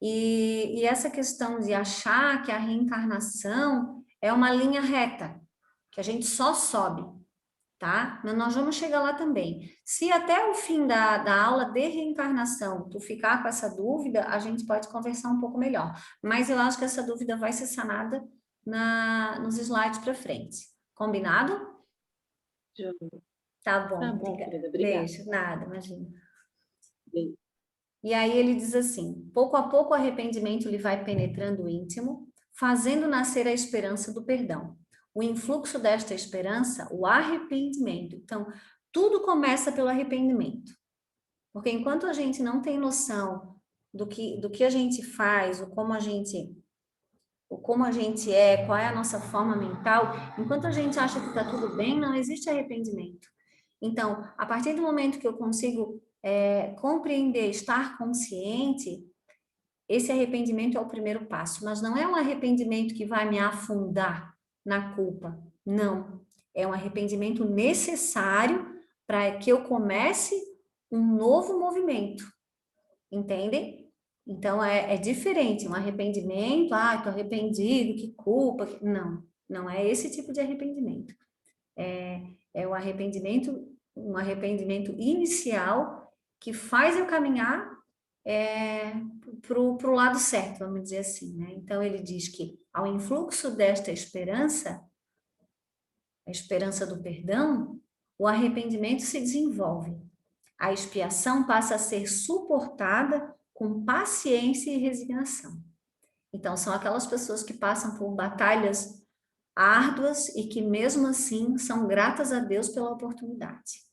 E essa questão de achar que a reencarnação é uma linha reta, que a gente só sobe, tá? Mas nós vamos chegar lá também. Se até o fim da aula de reencarnação tu ficar com essa dúvida, a gente pode conversar um pouco melhor. Mas eu acho que essa dúvida vai ser sanada nos slides para frente. Combinado? Tá bom. Tá bom, querida, obrigada. Beijo, nada, imagina. Beijo. E aí ele diz assim, pouco a pouco o arrependimento lhe vai penetrando o íntimo, fazendo nascer a esperança do perdão. O influxo desta esperança, o arrependimento. Então, tudo começa pelo arrependimento. Porque enquanto a gente não tem noção do que a gente faz, o como a gente é, qual é a nossa forma mental, enquanto a gente acha que está tudo bem, não existe arrependimento. Então, a partir do momento que eu consigo compreender, estar consciente, esse arrependimento é o primeiro passo, mas não é um arrependimento que vai me afundar na culpa, não. É um arrependimento necessário para que eu comece um novo movimento, entendem? Então, é diferente, um arrependimento, estou arrependido, que culpa, não é esse tipo de arrependimento. É um arrependimento inicial que faz eu caminhar para o lado certo, vamos dizer assim, né? Então, ele diz que ao influxo desta esperança, a esperança do perdão, o arrependimento se desenvolve. A expiação passa a ser suportada com paciência e resignação. Então, são aquelas pessoas que passam por batalhas árduas e que, mesmo assim, são gratas a Deus pela oportunidade.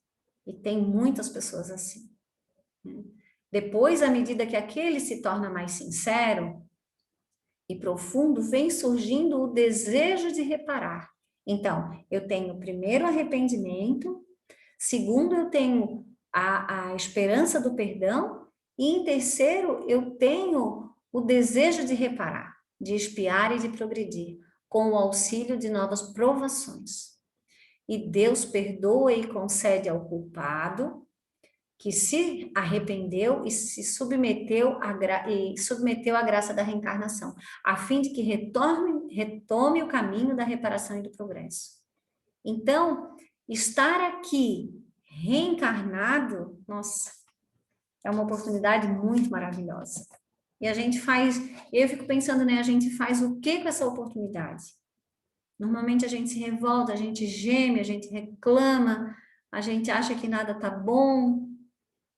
E tem muitas pessoas assim. Depois, à medida que aquele se torna mais sincero e profundo, vem surgindo o desejo de reparar. Então, eu tenho primeiro arrependimento, segundo, eu tenho a esperança do perdão, e em terceiro, eu tenho o desejo de reparar, de expiar e de progredir, com o auxílio de novas provações. E Deus perdoa e concede ao culpado que se arrependeu e se submeteu à graça da reencarnação, a fim de que retome o caminho da reparação e do progresso. Então, estar aqui reencarnado, nossa, é uma oportunidade muito maravilhosa. E a gente faz, eu fico pensando, né, a gente faz o que com essa oportunidade? Normalmente a gente se revolta, a gente geme, a gente reclama, a gente acha que nada tá bom.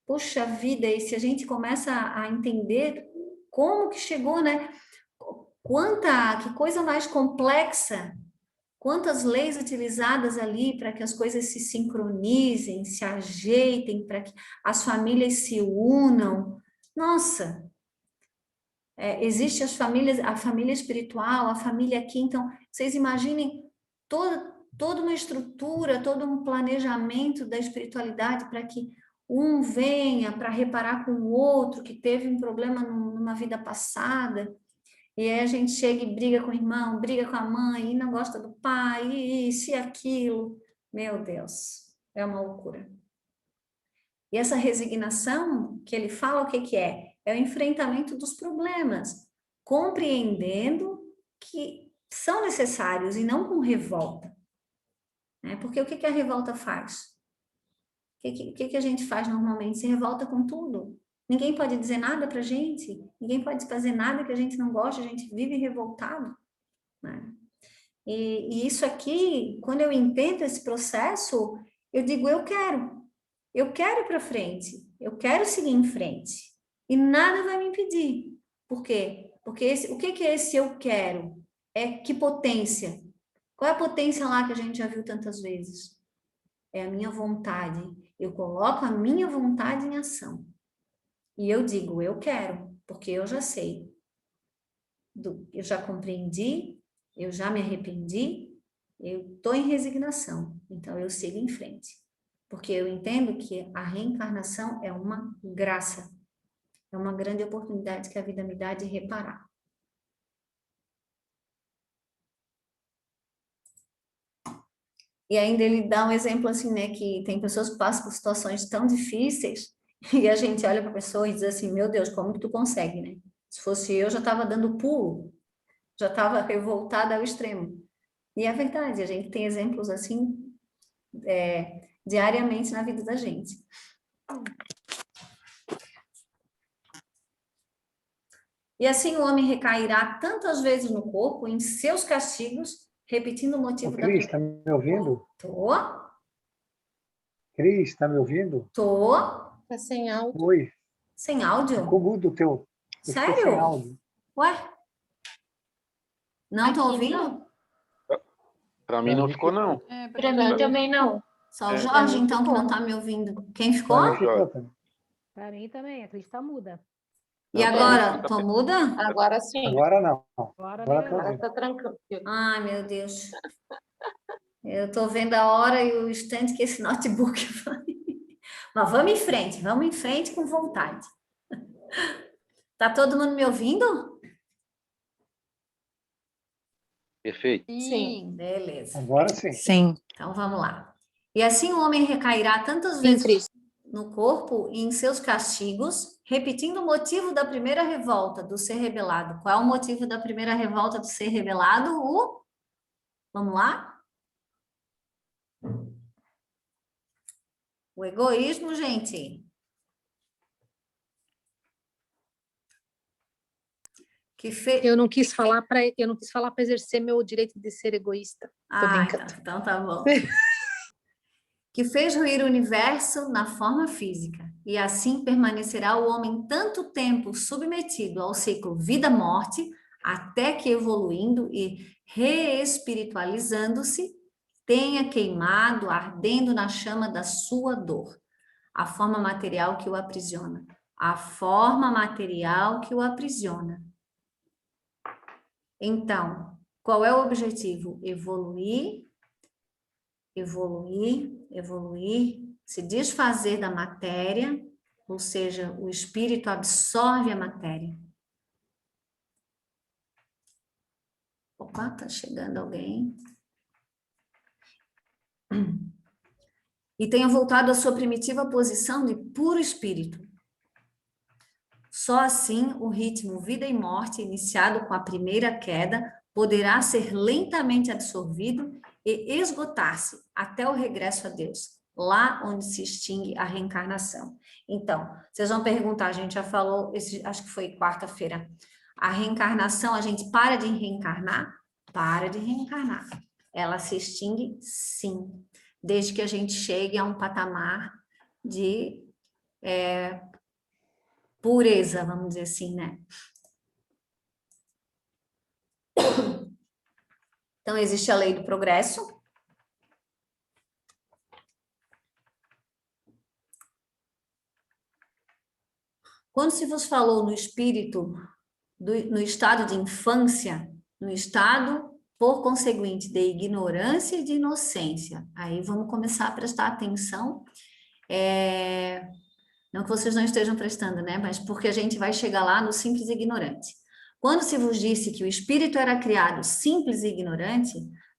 Puxa vida, e se a gente começa a entender como que chegou, né? Que coisa mais complexa, quantas leis utilizadas ali para que as coisas se sincronizem, se ajeitem, para que as famílias se unam. Nossa, existe a família espiritual, a família aqui, então, vocês imaginem toda uma estrutura, todo um planejamento da espiritualidade para que um venha para reparar com o outro que teve um problema numa vida passada, e aí a gente chega e briga com o irmão, briga com a mãe, e não gosta do pai, e isso e aquilo. Meu Deus, é uma loucura. E essa resignação que ele fala, o que é? É o enfrentamento dos problemas, compreendendo que são necessários e não com revolta. Né? Porque o que a revolta faz? O que a gente faz normalmente? Se revolta com tudo. Ninguém pode dizer nada pra gente, ninguém pode fazer nada que a gente não gosta, a gente vive revoltado. Né? E isso aqui, quando eu entendo esse processo, eu digo, eu quero ir para frente, eu quero seguir em frente. E nada vai me impedir. Por quê? Porque o que é esse eu quero? É que potência? Qual é a potência lá que a gente já viu tantas vezes? É a minha vontade. Eu coloco a minha vontade em ação. E eu digo, eu quero, porque eu já sei. Eu já compreendi, eu já me arrependi, eu estou em resignação. Então, eu sigo em frente. Porque eu entendo que a reencarnação é uma graça. É uma grande oportunidade que a vida me dá de reparar. E ainda ele dá um exemplo assim, né, que tem pessoas que passam por situações tão difíceis e a gente olha para a pessoa e diz assim, meu Deus, como que tu consegue, né? Se fosse eu, já estava dando pulo, já estava revoltada ao extremo. E é verdade, a gente tem exemplos assim diariamente na vida da gente. E assim o homem recairá tantas vezes no corpo, em seus castigos, repetindo o motivo da... Cris, está me ouvindo? Tô. Cris, está me ouvindo? Tô. Tá sem áudio. Oi. Sem áudio? Ficou mudo o teu. Sério? Ficou sem áudio. Ué? Não tô Aqui ouvindo? não. Para mim não ficou, não. Para mim também não. Só o Jorge, então, que não está me ouvindo. Quem ficou? Para mim ficou também. Para mim também, a Cris está muda. E agora, tô muda? Agora sim. Agora não. Agora Agora melhorou. Agora está tranquilo. Ai, meu Deus. Eu estou vendo a hora e o instante que esse notebook vai. Mas vamos em frente com vontade. Tá todo mundo me ouvindo? Perfeito. Sim. Beleza. Agora sim. Sim. Então vamos lá. E assim o homem recairá tantas Sim, vezes Cris. no corpo e em seus castigos, repetindo o motivo da primeira revolta, do ser rebelado. Qual é o motivo da primeira revolta do ser rebelado? Vamos lá? O egoísmo, gente. Eu não quis falar para exercer meu direito de ser egoísta. Tô brincando. Então tá bom. Que fez ruir o universo na forma física, e assim permanecerá o homem tanto tempo submetido ao ciclo vida-morte, até que evoluindo e reespiritualizando-se, tenha queimado, ardendo na chama da sua dor, a forma material que o aprisiona. A forma material que o aprisiona. Então, qual é o objetivo? Evoluir, se desfazer da matéria, ou seja, o espírito absorve a matéria. Opa, tá chegando alguém. E tenha voltado à sua primitiva posição de puro espírito. Só assim o ritmo vida e morte, iniciado com a primeira queda, poderá ser lentamente absorvido e esgotar-se até o regresso a Deus, lá onde se extingue a reencarnação. Então, vocês vão perguntar, a gente já falou, acho que foi quarta-feira, a reencarnação, a gente para de reencarnar? Para de reencarnar. Ela se extingue, sim, desde que a gente chegue a um patamar de pureza, vamos dizer assim, né? Então, existe a lei do progresso. Quando se vos falou no espírito, no estado de infância, no estado, por conseguinte, de ignorância e de inocência, aí vamos começar a prestar atenção, não que vocês não estejam prestando, né? Mas porque a gente vai chegar lá no simples e ignorante. Quando se vos disse que o espírito era criado simples e ignorante,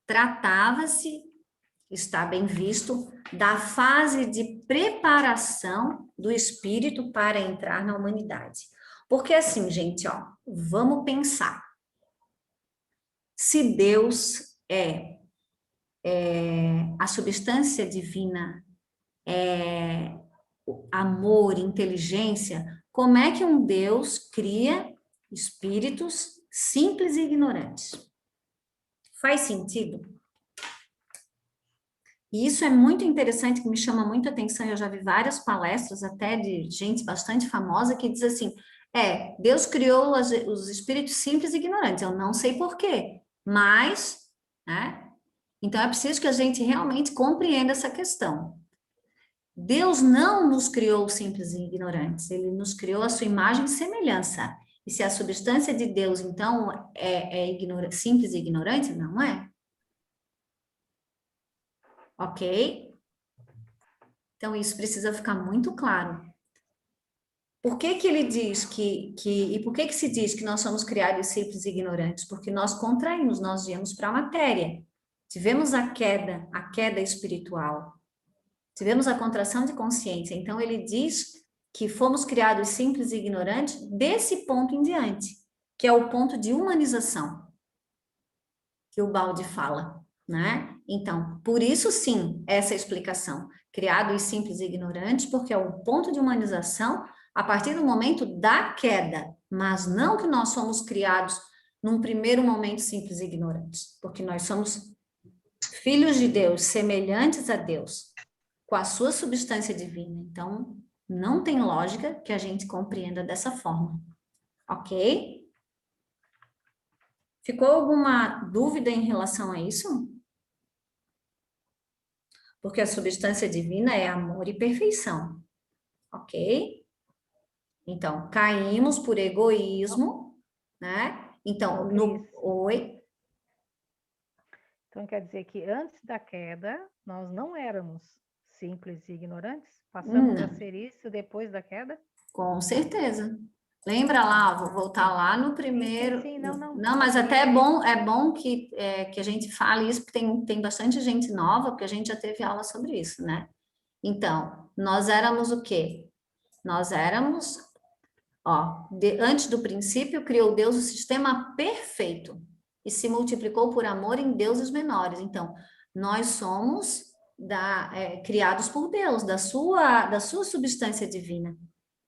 tratava-se, está bem visto, da fase de preparação do espírito para entrar na humanidade. Porque assim, gente, ó, vamos pensar. Se Deus é a substância divina, amor, inteligência, como é que um Deus cria espíritos simples e ignorantes? Faz sentido? E isso é muito interessante, que me chama muita atenção. Eu já vi várias palestras, até de gente bastante famosa, que diz assim, Deus criou os espíritos simples e ignorantes. Eu não sei por quê, mas, né? Então, é preciso que a gente realmente compreenda essa questão. Deus não nos criou simples e ignorantes, ele nos criou a sua imagem e semelhança. E se a substância de Deus, então, simples e ignorante, não é. Ok? Então, isso precisa ficar muito claro. Por que que ele diz e por que se diz que nós somos criados simples e ignorantes? Porque nós contraímos, nós viemos para a matéria. Tivemos a queda espiritual. Tivemos a contração de consciência. Então, ele diz que fomos criados simples e ignorantes desse ponto em diante, que é o ponto de humanização, que o Balde fala, né? Então, por isso, sim, essa explicação. Criados simples e ignorantes, porque é o ponto de humanização a partir do momento da queda, mas não que nós somos criados num primeiro momento simples e ignorantes, porque nós somos filhos de Deus, semelhantes a Deus, com a sua substância divina. Então, não tem lógica que a gente compreenda dessa forma. Ok? Ficou alguma dúvida em relação a isso? porque a substância divina é amor e perfeição, ok? Então, caímos por egoísmo, né? Então, Cris. Oi? Então, quer dizer que antes da queda, nós não éramos simples e ignorantes? Passamos a ser isso depois da queda? Com certeza. Lembra lá, vou voltar lá no primeiro. Sim, não. Não, mas até é bom que a gente fale isso, porque tem bastante gente nova, porque a gente já teve aula sobre isso, né? Então, nós éramos o quê? Nós éramos, antes do princípio, criou Deus o sistema perfeito e se multiplicou por amor em deuses menores. Então, nós somos criados por Deus, da sua substância divina,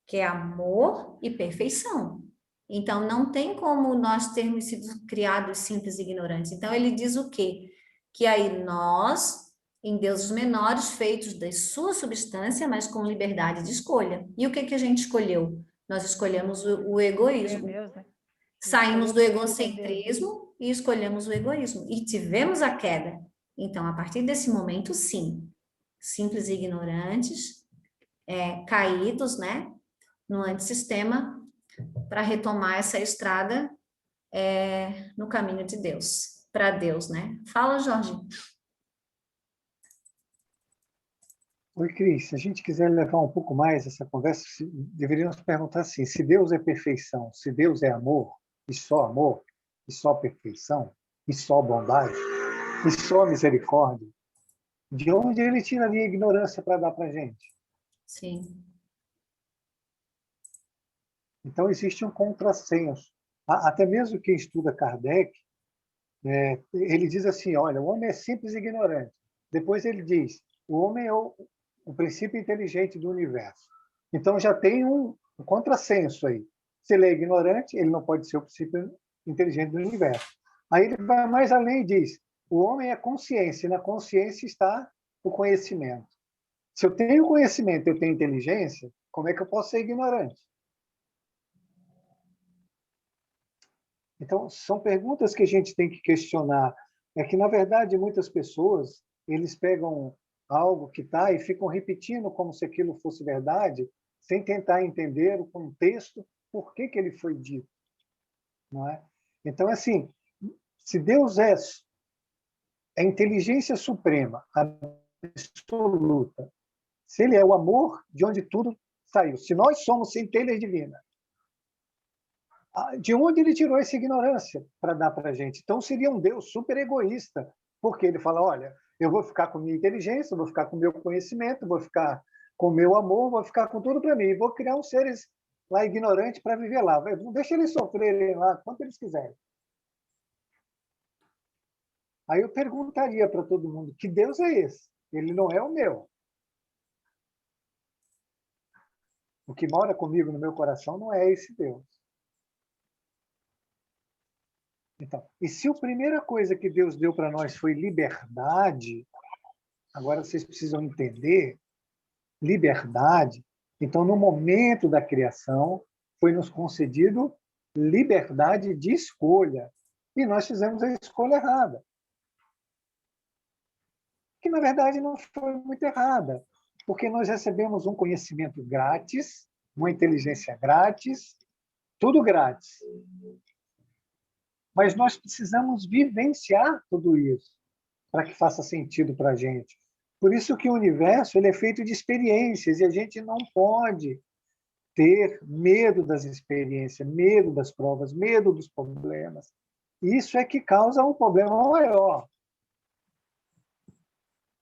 que é amor e perfeição. Então, não tem como nós termos sido criados simples e ignorantes. Então, ele diz o quê? Que aí nós, em deuses menores, feitos da sua substância, mas com liberdade de escolha. E o que a gente escolheu? Nós escolhemos o egoísmo. Deus, né? Saímos do egocentrismo e escolhemos o egoísmo. E tivemos a queda. Então, a partir desse momento, sim, simples e ignorantes, caídos, né? No antissistema, para retomar essa estrada no caminho de Deus, para Deus, né? Fala, Jorge. Oi, Cris, se a gente quiser levar um pouco mais essa conversa, deveríamos perguntar assim, se Deus é perfeição, se Deus é amor, e só perfeição, e só bondade, e só misericórdia, de onde ele tiraria a ignorância para dar para a gente? Sim. Então, existe um contrassenso. Até mesmo quem estuda Kardec, ele diz assim, olha, o homem é simples e ignorante. Depois ele diz, o homem é o princípio inteligente do universo. Então, já tem um contrassenso aí. Se ele é ignorante, ele não pode ser o princípio inteligente do universo. Aí ele vai mais além e diz, o homem é consciência, e na consciência está o conhecimento. Se eu tenho conhecimento, eu tenho inteligência, como é que eu posso ser ignorante? Então, são perguntas que a gente tem que questionar. É que, na verdade, muitas pessoas, eles pegam algo que está e ficam repetindo como se aquilo fosse verdade, sem tentar entender o contexto, por que ele foi dito. Não é? Então, assim, se Deus é a inteligência suprema, absoluta, se ele é o amor de onde tudo saiu, se nós somos centelhas divinas, de onde ele tirou essa ignorância para dar para a gente? Então, seria um Deus super egoísta, porque ele fala, olha, eu vou ficar com minha inteligência, vou ficar com meu conhecimento, vou ficar com meu amor, vou ficar com tudo para mim, vou criar uns seres lá ignorantes para viver lá. Deixa eles sofrerem lá quanto eles quiserem. Aí eu perguntaria para todo mundo, que Deus é esse? Ele não é o meu. O que mora comigo no meu coração não é esse Deus. Então, e se a primeira coisa que Deus deu para nós foi liberdade, agora vocês precisam entender, liberdade, então no momento da criação foi nos concedido liberdade de escolha, e nós fizemos a escolha errada. Que na verdade não foi muito errada, porque nós recebemos um conhecimento grátis, uma inteligência grátis, tudo grátis. Mas nós precisamos vivenciar tudo isso para que faça sentido para a gente. Por isso que o universo ele é feito de experiências e a gente não pode ter medo das experiências, medo das provas, medo dos problemas. Isso é que causa um problema maior.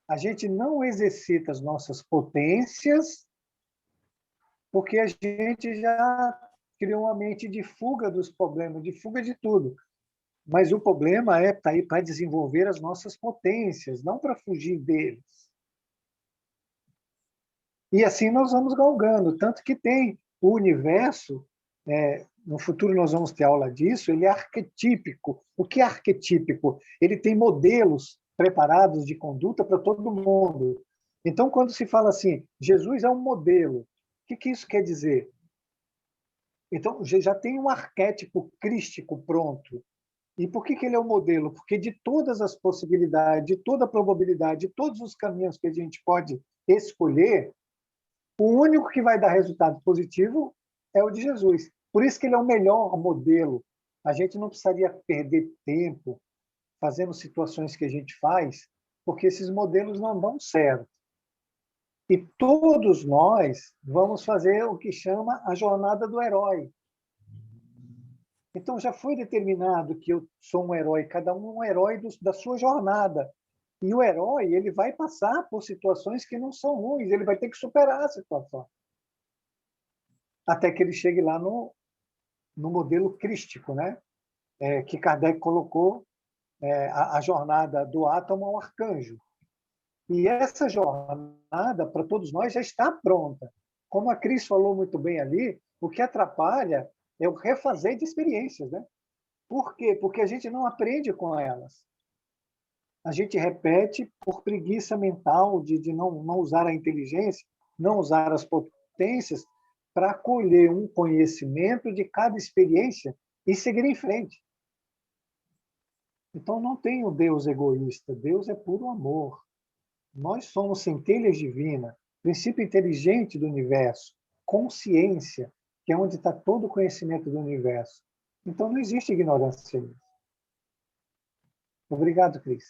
A gente não exercita as nossas potências porque a gente já criou uma mente de fuga dos problemas, de fuga de tudo. Mas o problema é estar aí para desenvolver as nossas potências, não para fugir deles. E assim nós vamos galgando. Tanto que tem o universo, no futuro nós vamos ter aula disso, ele é arquetípico. O que é arquetípico? Ele tem modelos preparados de conduta para todo mundo. Então, quando se fala assim, Jesus é um modelo, o que isso quer dizer? Então, já tem um arquétipo crístico pronto. E por que ele é o modelo? Porque de todas as possibilidades, de toda a probabilidade, de todos os caminhos que a gente pode escolher, o único que vai dar resultado positivo é o de Jesus. Por isso que ele é o melhor modelo. A gente não precisaria perder tempo fazendo situações que a gente faz, porque esses modelos não dão certo. E todos nós vamos fazer o que chama a jornada do herói. Então, já foi determinado que eu sou um herói, cada um é um herói da sua jornada. E o herói, ele vai passar por situações que não são ruins, ele vai ter que superar a situação. Até que ele chegue lá no modelo crístico, né? Que Kardec colocou a jornada do átomo ao arcanjo. E essa jornada, para todos nós, já está pronta. Como a Cris falou muito bem ali, o que atrapalha é o refazer de experiências, né? Por quê? Porque a gente não aprende com elas. A gente repete por preguiça mental de não usar a inteligência, não usar as potências para colher um conhecimento de cada experiência e seguir em frente. Então, não tem o Deus egoísta. Deus é puro amor. Nós somos centelhas divinas, princípio inteligente do universo, consciência, que é onde está todo o conhecimento do universo. Então, não existe ignorância nisso. Obrigado, Cris.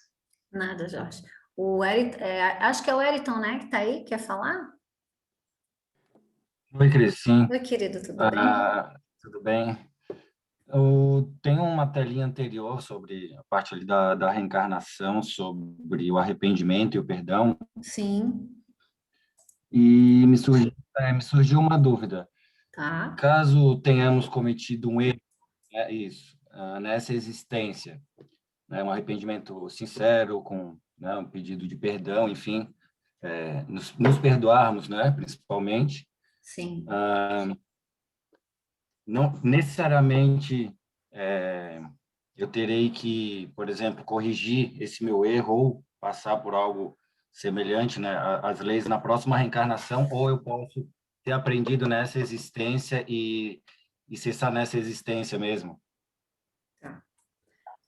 Nada, Jorge. O Eric, acho que é o Eriton, né, que está aí, quer falar? Oi, Cris, sim. Oi, querido, tudo bem? Tudo bem. Eu tenho uma telinha anterior sobre a parte ali da reencarnação, sobre o arrependimento e o perdão, Sim, e me surgiu uma dúvida. tá. Caso tenhamos cometido um erro, nessa existência, né, um arrependimento sincero, com, né, um pedido de perdão, enfim, nos perdoarmos, né, principalmente, Sim. não necessariamente eu terei que, por exemplo, corrigir esse meu erro ou passar por algo semelhante, né, às leis na próxima reencarnação, ou eu posso ter aprendido nessa existência e cessar nessa existência mesmo. Tá.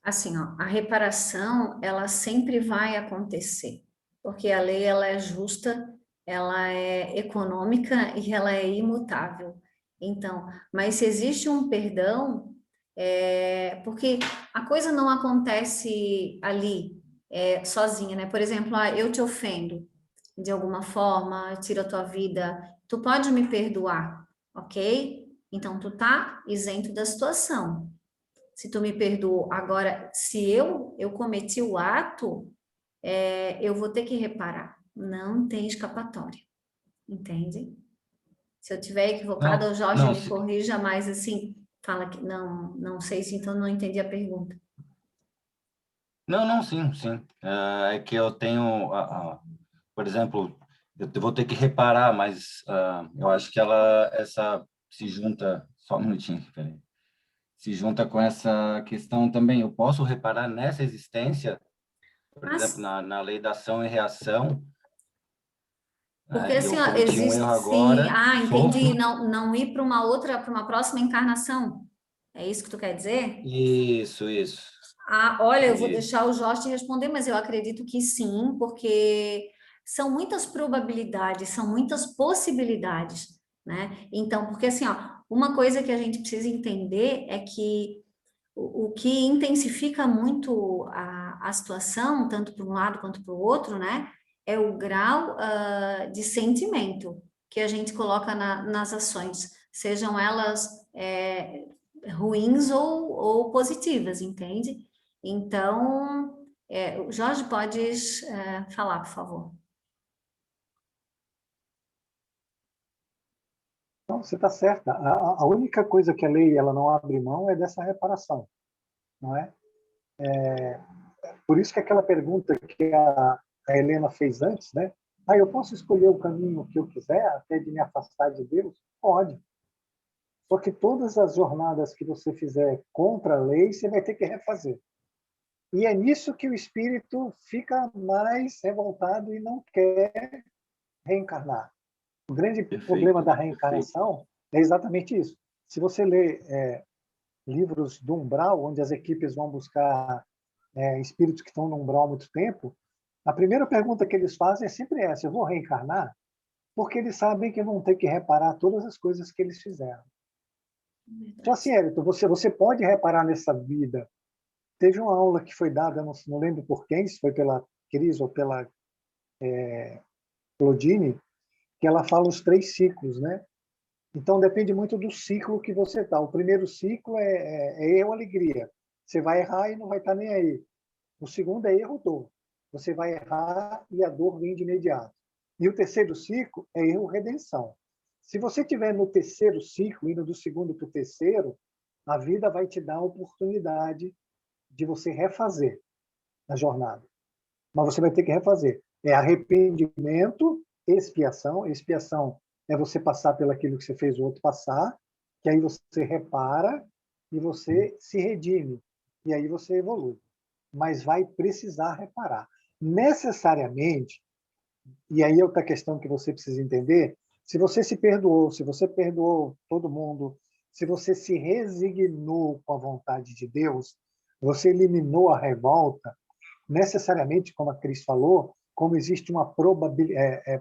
Assim, ó, a reparação, ela sempre vai acontecer, porque a lei, ela é justa, ela é econômica e ela é imutável. Então, mas se existe um perdão, porque a coisa não acontece ali, sozinha, né? Por exemplo, eu te ofendo de alguma forma, eu tiro a tua vida, tu pode me perdoar, ok? Então, tu tá isento da situação. Se tu me perdoou, agora, se eu cometi o ato, eu vou ter que reparar. Não tem escapatória, entende? Se eu tiver equivocado, o Jorge Não, me corrija, mas assim, fala que não sei se então não entendi a pergunta. não, sim. É que eu tenho, por exemplo, eu vou ter que reparar, mas eu acho que essa se junta, só um minutinho, peraí. Se junta com essa questão também. Eu posso reparar nessa existência, por exemplo, na lei da ação e reação, Porque né? E assim, eu ó, cometi um existe, erro sim, agora, entendi, sofro. não ir para uma outra, para uma próxima encarnação. É isso que tu quer dizer? Isso. Olha, eu vou Isso. deixar o Jorge te responder, mas eu acredito que sim, porque são muitas probabilidades, são muitas possibilidades, né? Então, porque assim, ó, uma coisa que a gente precisa entender é que o que intensifica muito a situação, tanto para um lado quanto para o outro, né? É o grau de sentimento que a gente coloca nas ações, sejam elas ruins ou positivas, entende? Então, Jorge, podes falar, por favor. Então, você está certa. A única coisa que a lei ela não abre mão é dessa reparação, não é? Por isso que aquela pergunta que a Helena fez antes, né? Eu posso escolher o caminho que eu quiser, até de me afastar de Deus? Pode. Só que todas as jornadas que você fizer contra a lei, você vai ter que refazer. E é nisso que o espírito fica mais revoltado e não quer reencarnar. O grande problema da reencarnação é exatamente isso. Se você lê livros do umbral, onde as equipes vão buscar espíritos que estão no umbral há muito tempo, a primeira pergunta que eles fazem é sempre essa: eu vou reencarnar? Porque eles sabem que vão ter que reparar todas as coisas que eles fizeram. Então, assim, Elton, você pode reparar nessa vida. Teve uma aula que foi dada, não lembro por quem, se foi pela Cris ou pela Claudine, que ela fala os 3 ciclos, né? Então, depende muito do ciclo que você está. O primeiro ciclo é erro, alegria. Você vai errar e não vai estar nem aí. O segundo é erro, dor. Você vai errar e a dor vem de imediato. E o terceiro ciclo é erro, redenção. Se você estiver no terceiro ciclo, indo do segundo para o terceiro, a vida vai te dar a oportunidade de você refazer a jornada. Mas você vai ter que refazer. É arrependimento, expiação. Expiação é você passar pelo aquilo que você fez o outro passar, que aí você repara e você se redime. E aí você evolui. Mas vai precisar reparar. Necessariamente, e aí é outra questão que você precisa entender, se você se perdoou, se você perdoou todo mundo, se você se resignou com a vontade de Deus, você eliminou a revolta, necessariamente, como a Cris falou, como existe uma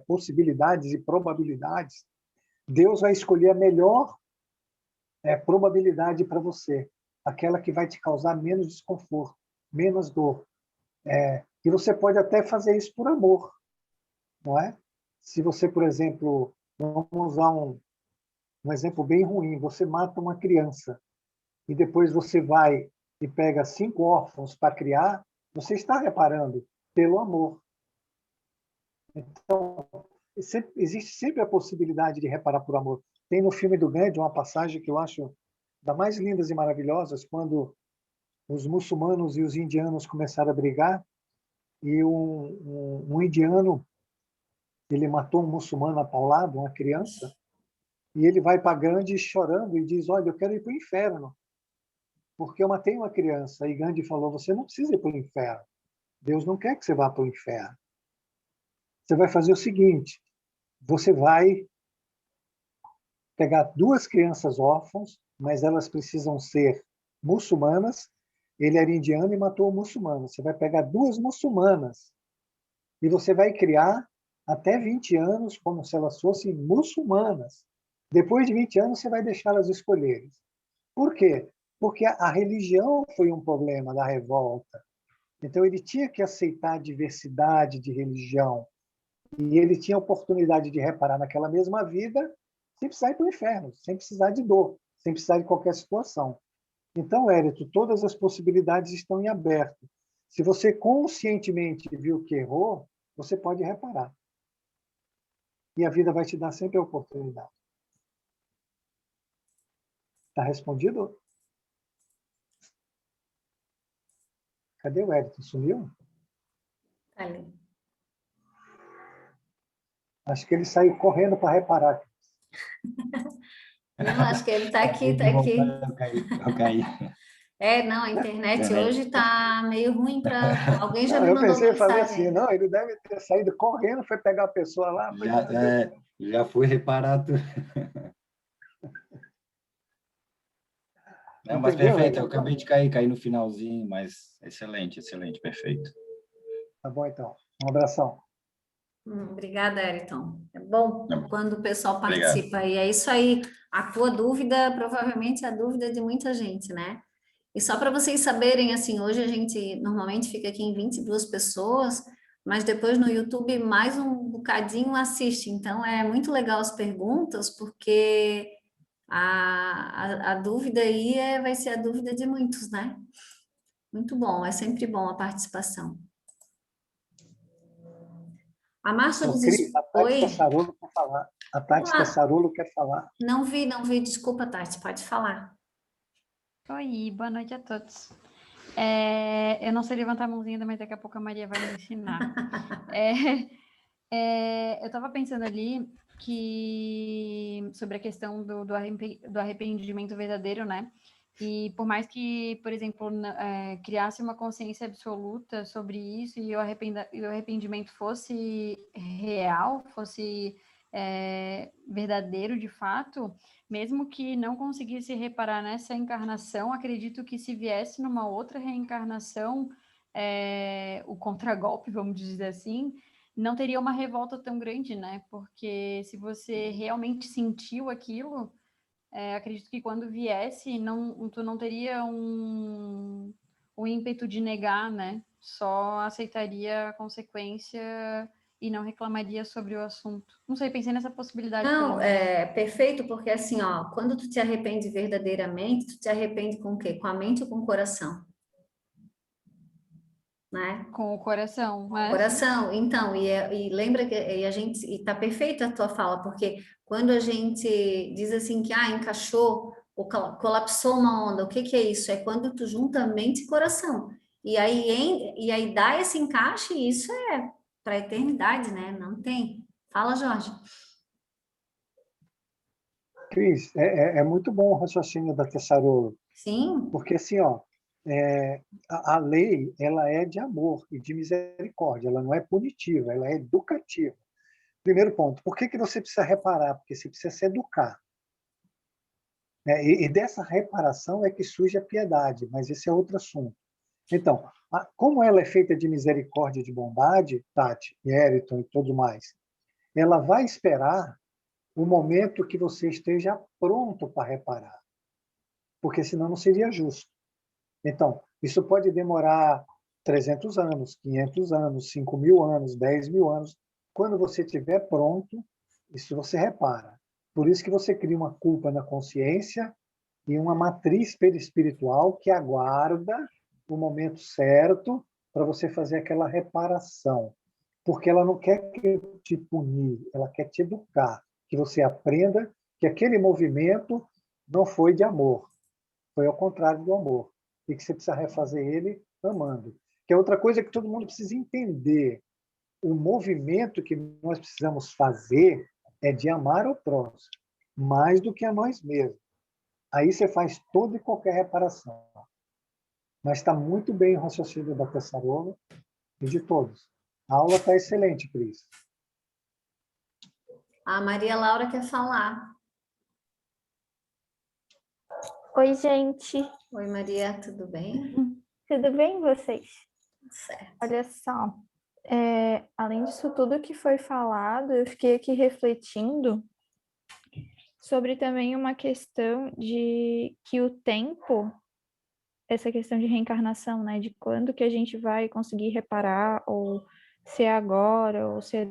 possibilidades e probabilidades, Deus vai escolher a melhor probabilidade para você, aquela que vai te causar menos desconforto, menos dor. E você pode até fazer isso por amor, não é? Se você, por exemplo, vamos usar um exemplo bem ruim, você mata uma criança e depois você vai e pega 5 órfãos para criar, você está reparando pelo amor. Então, existe sempre a possibilidade de reparar por amor. Tem no filme do Gandhi uma passagem que eu acho das mais lindas e maravilhosas, quando os muçulmanos e os indianos começaram a brigar e um indiano ele matou um muçulmano apaulado, uma criança, e ele vai para Gandhi chorando e diz: olha, eu quero ir para o inferno, porque eu matei uma criança. E Gandhi falou: você não precisa ir para o inferno. Deus não quer que você vá para o inferno. Você vai fazer o seguinte: você vai pegar 2 crianças órfãs, mas elas precisam ser muçulmanas. Ele era indiano e matou um muçulmano. Você vai pegar 2 muçulmanas e você vai criar até 20 anos como se elas fossem muçulmanas. Depois de 20 anos, você vai deixá-las escolherem. Por quê? Porque a religião foi um problema da revolta. Então, ele tinha que aceitar a diversidade de religião. E ele tinha a oportunidade de reparar naquela mesma vida sem precisar ir para o inferno, sem precisar de dor, sem precisar de qualquer situação. Então, Érito, todas as possibilidades estão em aberto. Se você conscientemente viu que errou, você pode reparar. E a vida vai te dar sempre a oportunidade. Está respondido? Cadê o Érito? Sumiu? Ali. Acho que ele saiu correndo para reparar. Não, acho que ele está aqui, está aqui. Eu caí. Não, a internet hoje está meio ruim para... Alguém já me Eu mandou pensei em fazer mensagem. assim, não, ele deve ter saído correndo, foi pegar a pessoa lá. Já fui reparar tudo. Não, mas Entendeu, perfeito, Eric? eu acabei de cair no finalzinho, mas excelente, perfeito. Tá bom, então. Um abração. Obrigada, Ayrton. É bom quando o pessoal Obrigado. participa. E é isso aí. A tua dúvida, provavelmente, é a dúvida de muita gente, né? E só para vocês saberem, assim, hoje a gente normalmente fica aqui em 22 pessoas, mas depois no YouTube mais um bocadinho assiste. Então, é muito legal as perguntas, porque a dúvida aí vai ser a dúvida de muitos, né? Muito bom, é sempre bom a participação. A Márcia dos... Cris, a Tati Oi? Caçarolo quer falar. A Tati Caçarolo quer falar. Não vi. Desculpa, Tati, pode falar. Oi, boa noite a todos. Eu não sei levantar a mãozinha ainda, mas daqui a pouco a Maria vai me ensinar. Eu estava pensando ali sobre a questão do arrependimento verdadeiro, né? E por mais que, por exemplo, criasse uma consciência absoluta sobre isso e o arrependimento fosse real, fosse verdadeiro de fato, mesmo que não conseguisse reparar nessa encarnação, acredito que se viesse numa outra reencarnação, o contragolpe, vamos dizer assim, não teria uma revolta tão grande, né? Porque se você realmente sentiu aquilo, acredito que quando viesse, tu não teria um ímpeto de negar, né? Só aceitaria a consequência e não reclamaria sobre o assunto. Não sei, pensei nessa possibilidade. Não, é perfeito, porque assim, ó, quando tu te arrepende verdadeiramente, tu te arrepende com o quê? Com a mente ou com o coração? Né? Com o coração, né? Coração, então, e lembra que e tá perfeita a tua fala, porque quando a gente diz assim que encaixou ou colapsou uma onda, o que é isso? É quando tu junta mente e coração. E aí dá esse encaixe, e isso é para a eternidade, né? Não tem. Fala, Jorge. Cris, é muito bom o raciocínio da Tessarolo. Sim. Porque assim, ó, a lei ela é de amor e de misericórdia, ela não é punitiva, ela é educativa. Primeiro ponto, por que você precisa reparar? Porque você precisa se educar. E dessa reparação é que surge a piedade, mas esse é outro assunto. Então, como ela é feita de misericórdia e de bondade, Tati, Eriton e tudo mais, ela vai esperar o momento que você esteja pronto para reparar, porque senão não seria justo. Então, isso pode demorar 300 anos, 500 anos, 5.000 anos, 10.000 anos. Quando você estiver pronto, isso você repara. Por isso que você cria uma culpa na consciência e uma matriz perispiritual que aguarda o momento certo para você fazer aquela reparação. Porque ela não quer te punir, ela quer te educar, que você aprenda que aquele movimento não foi de amor, foi ao contrário do amor, e que você precisa refazer ele amando. Que é outra coisa que todo mundo precisa entender. O movimento que nós precisamos fazer é de amar o próximo, mais do que a nós mesmos. Aí você faz toda e qualquer reparação. Mas está muito bem o raciocínio da Tessarolo e de todos. A aula está excelente, Cris. A Maria Laura quer falar. Oi, gente. Oi, Maria, tudo bem? Tudo bem, vocês? Certo. Olha só, além disso tudo que foi falado, eu fiquei aqui refletindo sobre também uma questão de que o tempo, essa questão de reencarnação, né, de quando que a gente vai conseguir reparar, ou se é agora, ou se é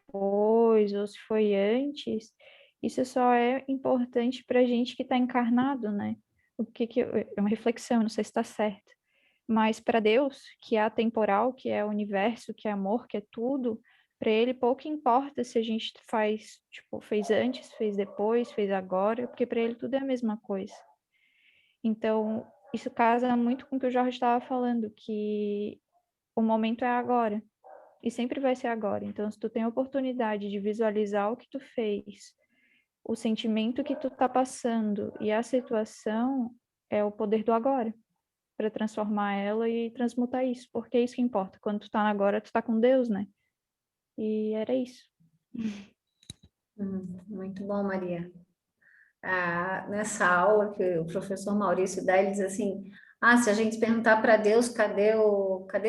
depois, ou se foi antes, isso só é importante para a gente que está encarnado, né? É uma reflexão, não sei se está certo. Mas para Deus, que é atemporal, que é o universo, que é amor, que é tudo, para ele pouco importa se a gente faz, tipo, fez antes, fez depois, fez agora, porque para ele tudo é a mesma coisa. Então, isso casa muito com o que o Jorge estava falando, que o momento é agora, e sempre vai ser agora. Então, se tu tem a oportunidade de visualizar o que tu fez, o sentimento que tu tá passando e a situação, é o poder do agora, para transformar ela e transmutar isso, porque é isso que importa. Quando tu tá no agora, tu tá com Deus, né? E era isso. Muito bom, Maria. Nessa aula que o professor Maurício dá, ele diz assim, se a gente perguntar para Deus, cadê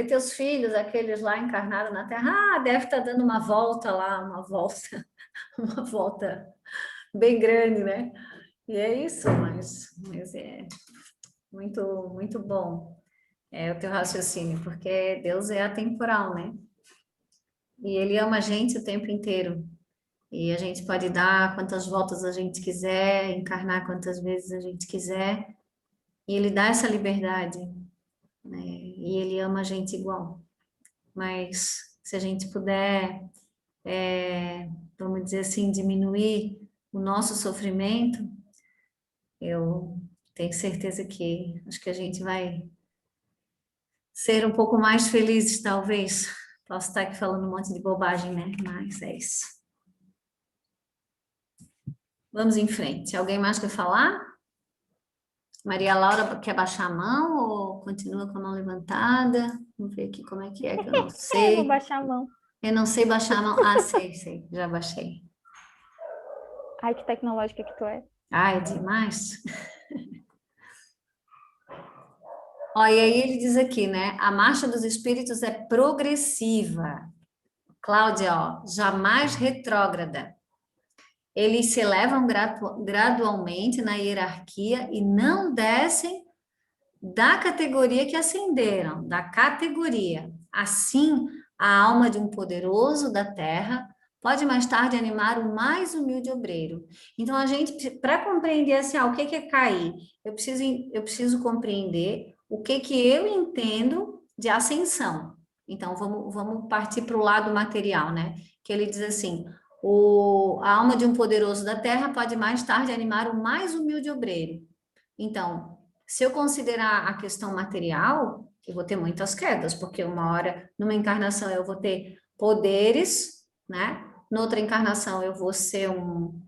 teus filhos, aqueles lá encarnados na Terra? Deve estar dando uma volta lá, uma volta bem grande, né? E é isso, mas é muito, muito bom o teu raciocínio, porque Deus é atemporal, né? E Ele ama a gente o tempo inteiro. E a gente pode dar quantas voltas a gente quiser, encarnar quantas vezes a gente quiser, e Ele dá essa liberdade, né? E Ele ama a gente igual. Mas se a gente puder, vamos dizer assim, diminuir o nosso sofrimento, eu tenho certeza que acho que a gente vai ser um pouco mais felizes, talvez. Posso estar aqui falando um monte de bobagem, né? Mas é isso. Vamos em frente. Alguém mais quer falar? Maria Laura quer baixar a mão ou continua com a mão levantada? Vamos ver aqui como é que eu não sei. Vou baixar a mão. Eu não sei baixar, não. Ah, sei, já baixei. Ai, que tecnológica que tu é. Ai, é demais. Ó, e aí ele diz aqui, né? A marcha dos espíritos é progressiva. Cláudia, ó, jamais retrógrada. Eles se elevam gradualmente na hierarquia e não descem da categoria que ascenderam, da categoria. Assim, a alma de um poderoso da terra pode mais tarde animar o mais humilde obreiro. Então, a gente, para compreender assim, o que é cair, eu preciso compreender o que eu entendo de ascensão. Então, vamos partir para o lado material, né? Que ele diz assim, a alma de um poderoso da terra pode mais tarde animar o mais humilde obreiro. Então, se eu considerar a questão material, eu vou ter muitas quedas, porque uma hora, numa encarnação, eu vou ter poderes, né? Noutra encarnação, eu vou ser um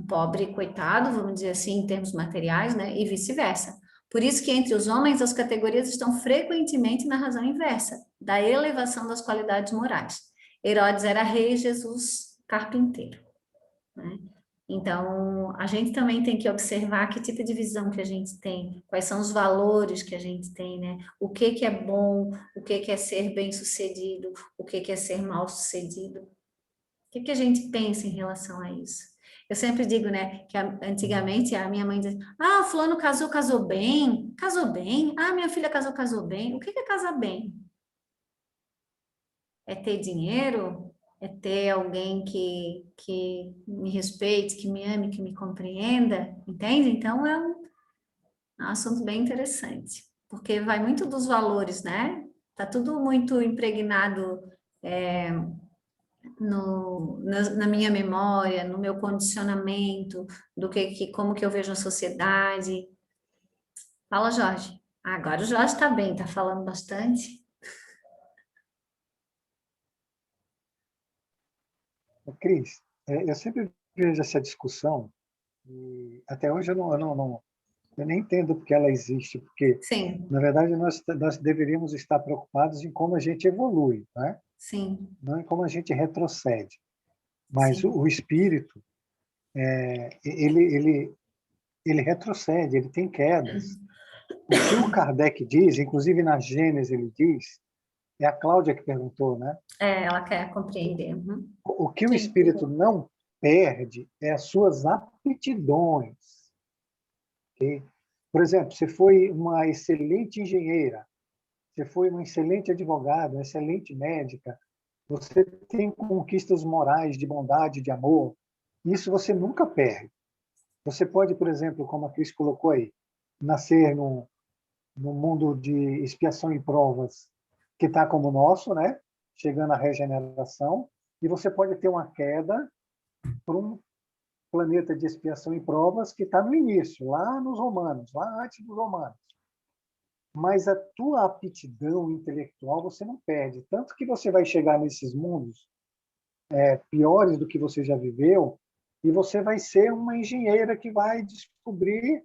pobre coitado, vamos dizer assim, em termos materiais, né? E vice-versa. Por isso que entre os homens, as categorias estão frequentemente na razão inversa, da elevação das qualidades morais. Herodes era rei, Jesus carpinteiro, né? Então, a gente também tem que observar que tipo de visão que a gente tem, quais são os valores que a gente tem, né? O que que é bom, o que é ser bem-sucedido, o que é ser mal-sucedido. O que a gente pensa em relação a isso? Eu sempre digo, né, que antigamente a minha mãe dizia, ah, fulano casou bem, casou bem. Ah, minha filha casou bem. O que é casar bem? É ter dinheiro? É ter alguém que me respeite, que me ame, que me compreenda? Entende? Então, é um assunto bem interessante, porque vai muito dos valores, né? Tá tudo muito impregnado na minha memória, no meu condicionamento, como que eu vejo a sociedade. Fala, Jorge. Agora o Jorge está bem, está falando bastante. Cris, eu sempre vejo essa discussão, e até hoje eu nem entendo porque ela existe, porque, Sim, na verdade, nós deveríamos estar preocupados em como a gente evolui, né? sim, Não em como a gente retrocede. Mas sim. o espírito, ele retrocede, ele tem quedas. O que o Kardec diz, inclusive na Gênesis ele diz, é a Cláudia que perguntou, né? Ela quer compreender. Uhum. O que o Sim. espírito não perde é as suas aptidões. Okay? Por exemplo, você foi uma excelente engenheira, você foi uma excelente advogada, uma excelente médica, você tem conquistas morais de bondade, de amor, isso você nunca perde. Você pode, por exemplo, como a Cris colocou aí, nascer no mundo de expiação e provas que está como o nosso, né? Chegando à regeneração, e você pode ter uma queda para um planeta de expiação e provas que está no início, lá nos romanos, lá antes dos romanos. Mas a tua aptidão intelectual você não perde. Tanto que você vai chegar nesses mundos piores do que você já viveu e você vai ser uma engenheira que vai descobrir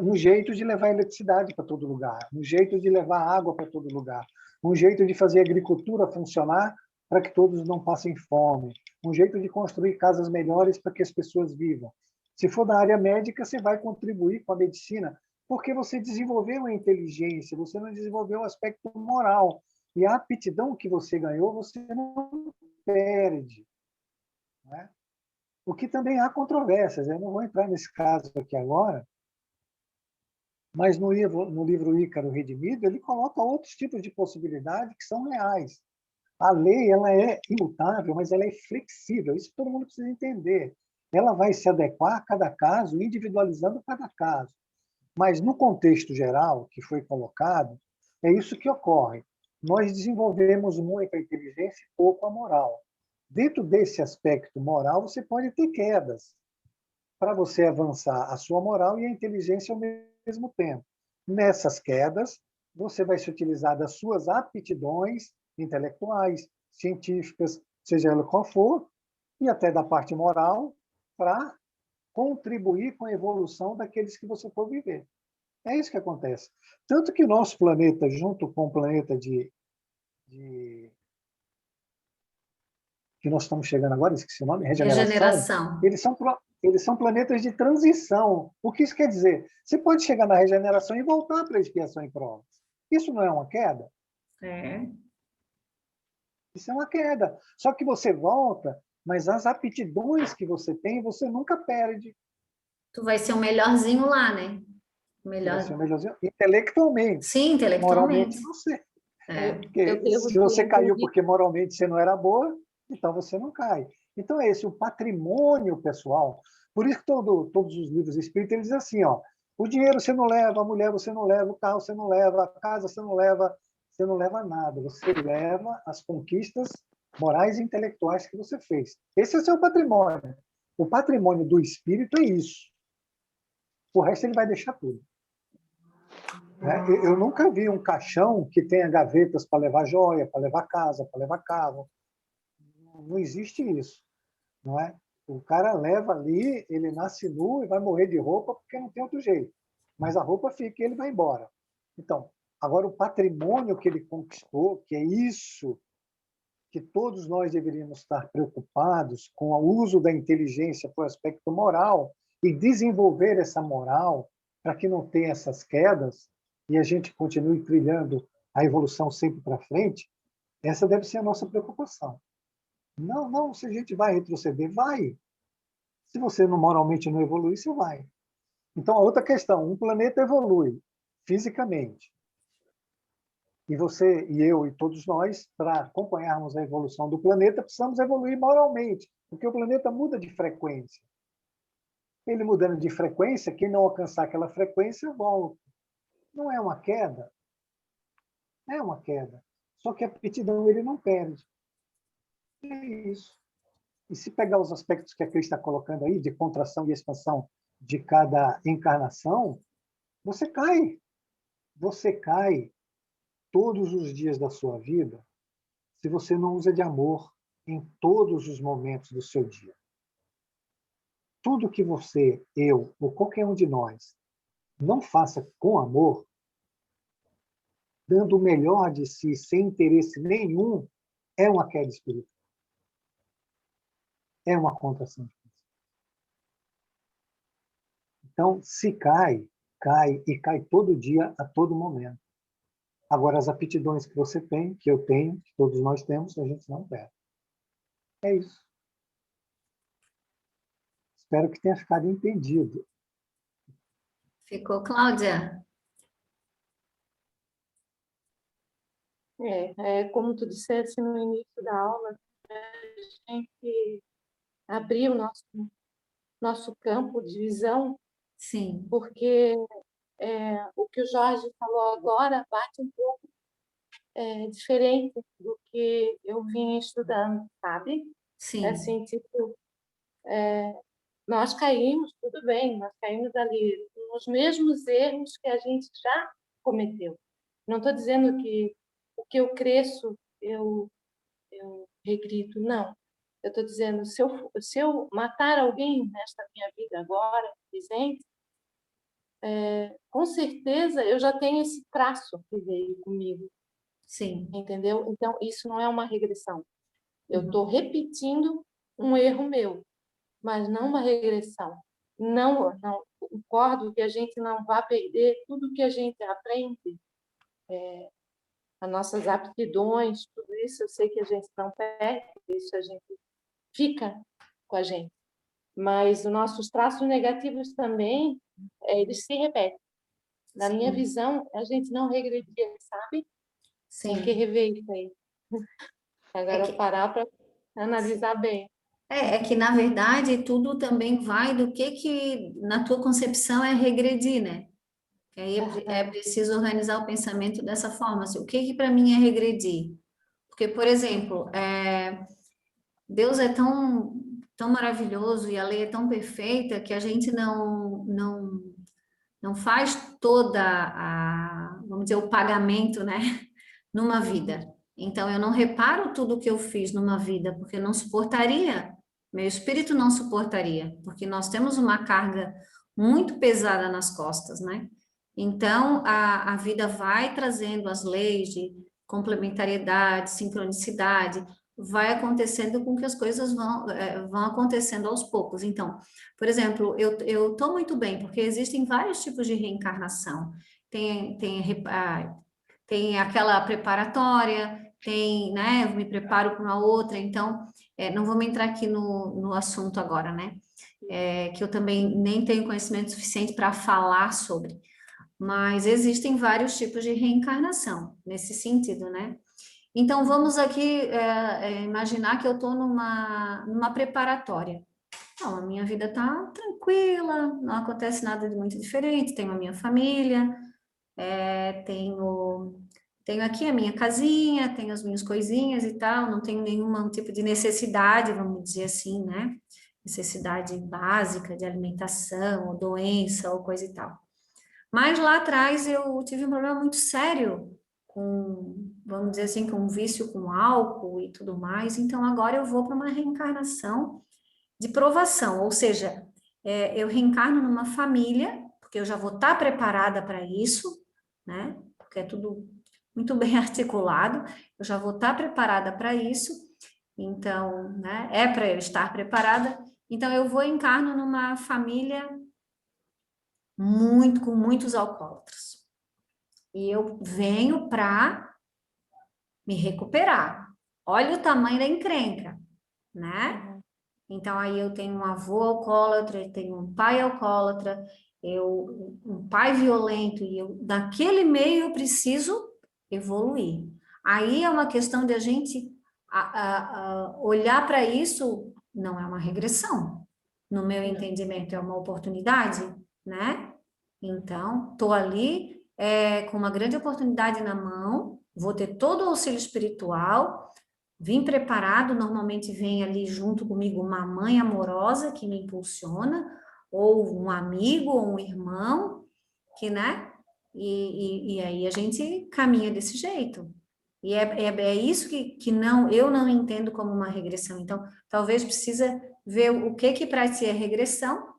um jeito de levar eletricidade para todo lugar, um jeito de levar água para todo lugar, um jeito de fazer a agricultura funcionar para que todos não passem fome, um jeito de construir casas melhores para que as pessoas vivam. Se for da área médica, você vai contribuir com a medicina, porque você desenvolveu a inteligência, você não desenvolveu o aspecto moral. E a aptidão que você ganhou, você não perde. Né? O que também há controvérsias, eu não vou entrar nesse caso aqui agora, mas no livro Ícaro Redimido, ele coloca outros tipos de possibilidade que são reais. A lei ela é imutável, mas ela é flexível. Isso todo mundo precisa entender. Ela vai se adequar a cada caso, individualizando cada caso. Mas no contexto geral que foi colocado, é isso que ocorre. Nós desenvolvemos muito a inteligência e pouco a moral. Dentro desse aspecto moral, você pode ter quedas para você avançar a sua moral e a inteligência ao mesmo tempo. Nessas quedas, você vai se utilizar das suas aptidões intelectuais, científicas, seja ela qual for, e até da parte moral, para contribuir com a evolução daqueles que você for viver. É isso que acontece. Tanto que o nosso planeta, junto com o planeta de que nós estamos chegando agora, esqueci o nome, regeneração. Regeneração. Eles são planetas de transição. O que isso quer dizer? Você pode chegar na regeneração e voltar para a expiação e provas. Isso não é uma queda? É. Isso é uma queda. Só que você volta, mas as aptidões que você tem, você nunca perde. Tu vai ser o melhorzinho lá, né? Vai ser o melhorzinho intelectualmente. Sim, intelectualmente. Moralmente, não sei. Porque se você caiu porque moralmente você não era boa, então você não cai. Então é esse o patrimônio pessoal. Por isso que todos os livros espíritas eles dizem assim, ó, o dinheiro você não leva, a mulher você não leva, o carro você não leva, a casa você não leva nada. Você leva as conquistas morais e intelectuais que você fez. Esse é o seu patrimônio. O patrimônio do espírito é isso. O resto ele vai deixar tudo. Eu nunca vi um caixão que tenha gavetas para levar joia, para levar casa, para levar carro. Não existe isso, não é? O cara leva ali, ele nasce nu e vai morrer de roupa porque não tem outro jeito. Mas a roupa fica e ele vai embora. Então, agora o patrimônio que ele conquistou, que é isso que todos nós deveríamos estar preocupados com o uso da inteligência para o aspecto moral e desenvolver essa moral para que não tenha essas quedas e a gente continue trilhando a evolução sempre para frente, essa deve ser a nossa preocupação. Não, se a gente vai retroceder, vai. Se você moralmente não evoluir, você vai. Então, a outra questão, um planeta evolui fisicamente. E você, e eu, e todos nós, para acompanharmos a evolução do planeta, precisamos evoluir moralmente, porque o planeta muda de frequência. Ele mudando de frequência, quem não alcançar aquela frequência, volta. Não é uma queda? É uma queda. Só que a aptidão ele não perde. É isso. E se pegar os aspectos que a Cris está colocando aí, de contração e expansão de cada encarnação, você cai. Você cai todos os dias da sua vida se você não usa de amor em todos os momentos do seu dia. Tudo que você, eu ou qualquer um de nós não faça com amor, dando o melhor de si, sem interesse nenhum, é uma queda espiritual. É uma contração de princípio. Então, se cai, cai e cai todo dia, a todo momento. Agora, as aptidões que você tem, que eu tenho, que todos nós temos, a gente não perde. É isso. Espero que tenha ficado entendido. Ficou, Cláudia? Como tu disseste no início da aula, a gente abrir o nosso campo de visão. Sim. Porque o que o Jorge falou agora bate um pouco diferente do que eu vim estudando, sabe? Sim. Assim, tipo, nós caímos, tudo bem, nós caímos ali nos mesmos erros que a gente já cometeu. Não estou dizendo que o que eu cresço, eu regrido, não. Eu estou dizendo, se eu matar alguém nesta minha vida agora, presente, com certeza eu já tenho esse traço que veio comigo. Sim. Entendeu? Então, isso não é uma regressão. Eu estou repetindo um erro meu, mas não uma regressão. Não concordo que a gente não vá perder tudo que a gente aprende, as nossas aptidões, tudo isso eu sei que a gente não perde, isso a gente fica com a gente. Mas os nossos traços negativos também, eles se repetem. Na Sim. minha visão, a gente não regredia, sabe? Sim. Tem que rever isso aí. Agora parar para analisar bem. É que, na verdade, tudo também vai do que na tua concepção é regredir, né? Aí é preciso organizar o pensamento dessa forma. Assim, o que para mim é regredir? Porque, por exemplo, Deus é tão maravilhoso e a lei é tão perfeita que a gente não faz vamos dizer, o pagamento, né, numa vida. Então, eu não reparo tudo que eu fiz numa vida, porque eu não suportaria, meu espírito não suportaria, porque nós temos uma carga muito pesada nas costas, né? Então, a vida vai trazendo as leis de complementariedade, sincronicidade, vai acontecendo com que as coisas vão acontecendo aos poucos. Então, por exemplo, eu estou muito bem, porque existem vários tipos de reencarnação. Tem aquela preparatória, né, eu me preparo para uma outra, então, não vamos entrar aqui no assunto agora, né, que eu também nem tenho conhecimento suficiente para falar sobre, mas existem vários tipos de reencarnação, nesse sentido, né. Então, vamos aqui imaginar que eu estou numa preparatória. Não, a minha vida está tranquila, não acontece nada de muito diferente, tenho a minha família, tenho aqui a minha casinha, tenho as minhas coisinhas e tal, não tenho nenhum tipo de necessidade, vamos dizer assim, né? Necessidade básica de alimentação, ou doença, ou coisa e tal. Mas lá atrás eu tive um problema muito sério vamos dizer assim, com um vício com álcool e tudo mais, então agora eu vou para uma reencarnação de provação, ou seja, eu reencarno numa família, porque eu já vou estar preparada para isso, né? Porque é tudo muito bem articulado, eu já vou estar preparada para isso, então, né? É para eu estar preparada, então eu vou encarno numa família com muitos alcoólatras. E eu venho para me recuperar. Olha o tamanho da encrenca, né? Então, aí eu tenho um avô alcoólatra, eu tenho um pai alcoólatra, um pai violento, e naquele meio eu preciso evoluir. Aí é uma questão de a gente olhar para isso, não é uma regressão, no meu entendimento, é uma oportunidade, né? Então, estou ali com uma grande oportunidade na mão, vou ter todo o auxílio espiritual, vim preparado, normalmente vem ali junto comigo uma mãe amorosa que me impulsiona, ou um amigo, ou um irmão, que, né? E aí a gente caminha desse jeito. E é isso que eu não entendo como uma regressão. Então, talvez precisa ver o que para ti é regressão,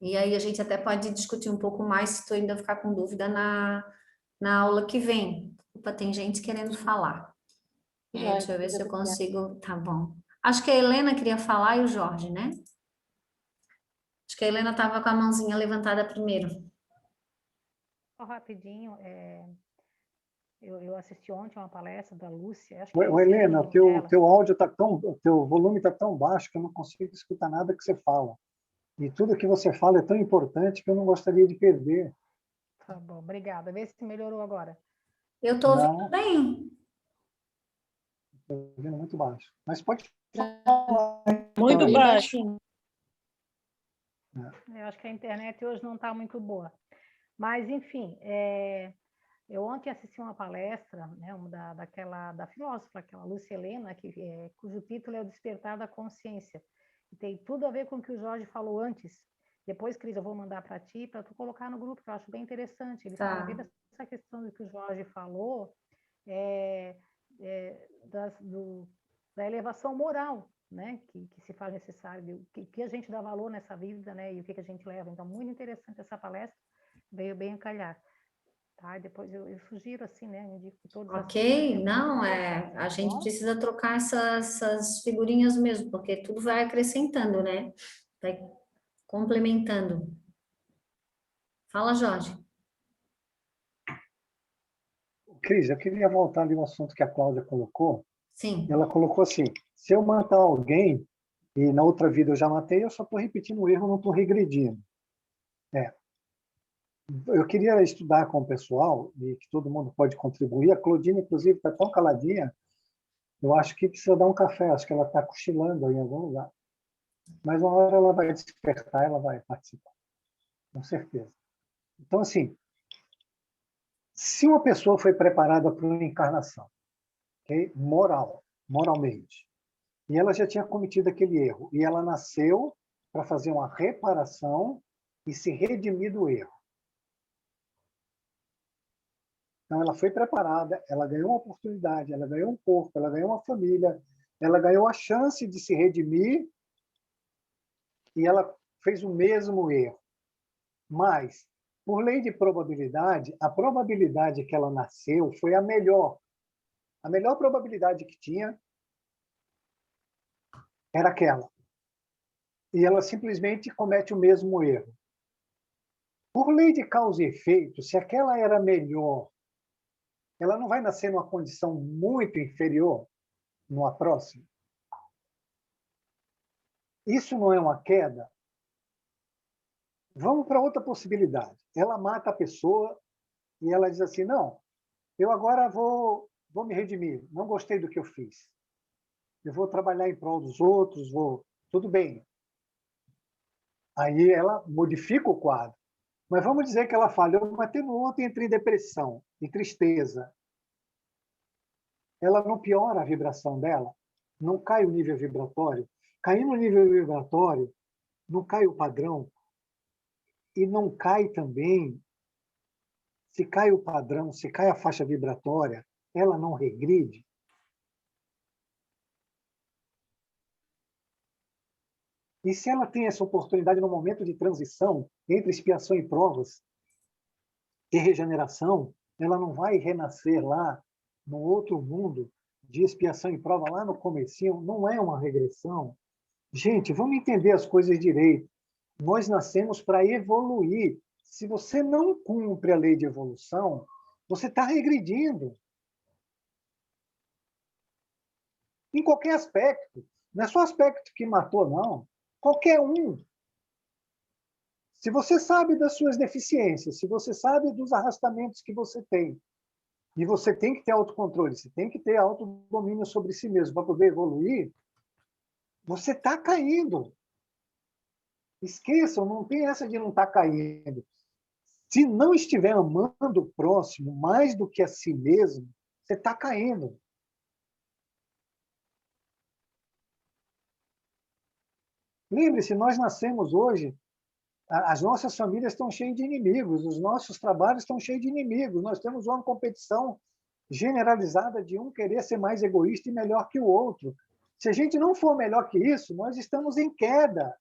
e aí a gente até pode discutir um pouco mais se tu ainda ficar com dúvida na aula que vem. Opa, tem gente querendo falar. Deixa eu ver se eu consigo. Tá bom. Acho que a Helena queria falar e o Jorge, né? Acho que a Helena estava com a mãozinha levantada primeiro. Só rapidinho, eu assisti ontem uma palestra da Lúcia. Acho Helena, teu áudio tá teu volume está tão baixo que eu não consigo escutar nada que você fala. E tudo que você fala é tão importante que eu não gostaria de perder. Tá bom, obrigada. Vê se melhorou agora. Eu estou ouvindo bem. Estou ouvindo muito baixo. Mas pode falar. Muito baixo. Eu acho que a internet hoje não está muito boa. Mas, enfim, eu ontem assisti uma palestra, né, da filósofa, aquela Lúcia Helena, cujo título é O Despertar da Consciência. E tem tudo a ver com o que o Jorge falou antes. Depois, Cris, eu vou mandar para ti, para tu colocar no grupo, que eu acho bem interessante. Ele fala bem dessa questão do que o Jorge falou, da elevação moral, né, que se faz necessário, que a gente dá valor nessa vida, né, e o que a gente leva. Então, muito interessante essa palestra, veio bem a calhar. Tá? Depois eu sugiro assim, né, indico todos. Ok, não, a gente precisa trocar essas figurinhas mesmo, porque tudo vai acrescentando, né? Vai complementando. Fala, Jorge. Cris, eu queria voltar ali ao assunto que a Cláudia colocou. Sim. Ela colocou assim, se eu matar alguém e na outra vida eu já matei, eu só estou repetindo o erro, não estou regredindo. Eu queria estudar com o pessoal, e que todo mundo pode contribuir. A Claudine, inclusive, está tão caladinha, eu acho que precisa dar um café, acho que ela está cochilando aí em algum lugar. Mas uma hora ela vai despertar, ela vai participar, com certeza. Então, assim, se uma pessoa foi preparada para uma encarnação, okay? Moralmente, e ela já tinha cometido aquele erro, e ela nasceu para fazer uma reparação e se redimir do erro. Então, ela foi preparada, ela ganhou uma oportunidade, ela ganhou um corpo, ela ganhou uma família, ela ganhou a chance de se redimir e ela fez o mesmo erro. Mas, por lei de probabilidade, a probabilidade que ela nasceu foi a melhor probabilidade que tinha era aquela. E ela simplesmente comete o mesmo erro. Por lei de causa e efeito, se aquela era melhor, ela não vai nascer numa condição muito inferior numa próxima? Isso não é uma queda? Vamos para outra possibilidade. Ela mata a pessoa e ela diz assim, não, eu agora vou me redimir, não gostei do que eu fiz. Eu vou trabalhar em prol dos outros, tudo bem. Aí ela modifica o quadro. Mas vamos dizer que ela falhou, mas teve ontem entre depressão e tristeza. Ela não piora a vibração dela? Não cai o nível vibratório? Caindo o nível vibratório, não cai o padrão? E não cai também, se cai o padrão, se cai a faixa vibratória, ela não regride? E se ela tem essa oportunidade no momento de transição entre expiação e provas e regeneração, ela não vai renascer lá no outro mundo de expiação e prova lá no comecinho? Não é uma regressão? Gente, vamos entender as coisas direito. Nós nascemos para evoluir. Se você não cumpre a lei de evolução, você está regredindo. Em qualquer aspecto. Não é só aspecto que matou, não. Qualquer um. Se você sabe das suas deficiências, se você sabe dos arrastamentos que você tem, e você tem que ter autocontrole, você tem que ter autodomínio sobre si mesmo para poder evoluir, você está caindo. Esqueçam, não tem essa de não estar caindo. Se não estiver amando o próximo mais do que a si mesmo, você está caindo. Lembre-se, nós nascemos hoje, as nossas famílias estão cheias de inimigos, os nossos trabalhos estão cheios de inimigos, nós temos uma competição generalizada de um querer ser mais egoísta e melhor que o outro. Se a gente não for melhor que isso, nós estamos em queda.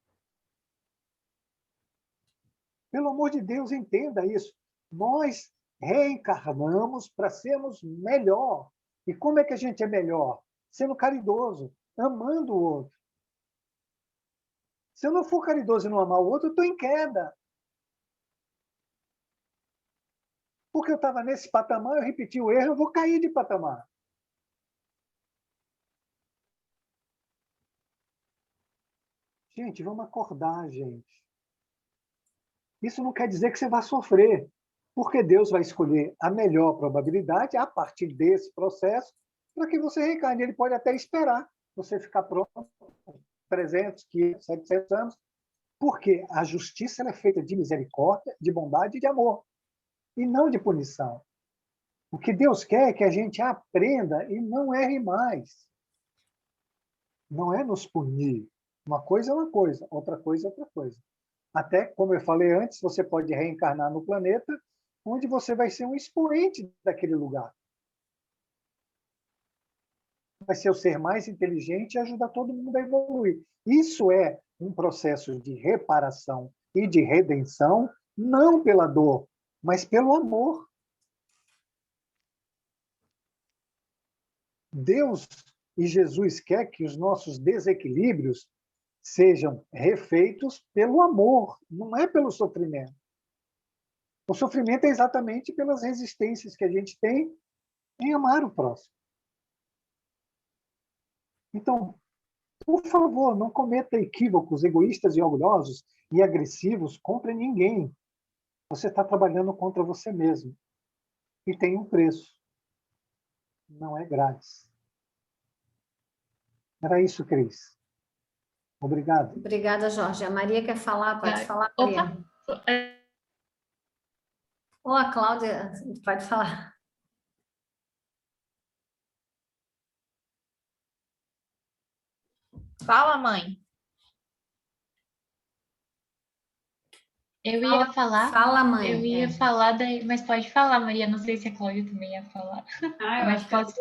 Pelo amor de Deus, entenda isso. Nós reencarnamos para sermos melhor. E como é que a gente é melhor? Sendo caridoso, amando o outro. Se eu não for caridoso e não amar o outro, eu estou em queda. Porque eu estava nesse patamar, eu repeti o erro, eu vou cair de patamar. Gente, vamos acordar, gente. Isso não quer dizer que você vai sofrer, porque Deus vai escolher a melhor probabilidade a partir desse processo para que você reencarne. Ele pode até esperar você ficar pronto 300, 500, 700 anos, porque a justiça ela é feita de misericórdia, de bondade e de amor, e não de punição. O que Deus quer é que a gente aprenda e não erre mais. Não é nos punir. Uma coisa é uma coisa, outra coisa é outra coisa. Até, como eu falei antes, você pode reencarnar no planeta onde você vai ser um expoente daquele lugar. Vai ser o ser mais inteligente e ajudar todo mundo a evoluir. Isso é um processo de reparação e de redenção, não pela dor, mas pelo amor. Deus e Jesus quer que os nossos desequilíbrios sejam refeitos pelo amor, não é pelo sofrimento. O sofrimento é exatamente pelas resistências que a gente tem em amar o próximo. Então, por favor, não cometa equívocos egoístas e orgulhosos e agressivos contra ninguém. Você está trabalhando contra você mesmo. E tem um preço. Não é grátis. Era isso, Cris. Obrigado. Obrigada, Jorge. A Maria quer falar? Pode falar, Maria. Ou a Cláudia, pode falar. Fala, mãe. Eu ia falar. Fala, mãe. Eu ia falar, daí, mas pode falar, Maria. Não sei se a Cláudia também ia falar. Mas pode...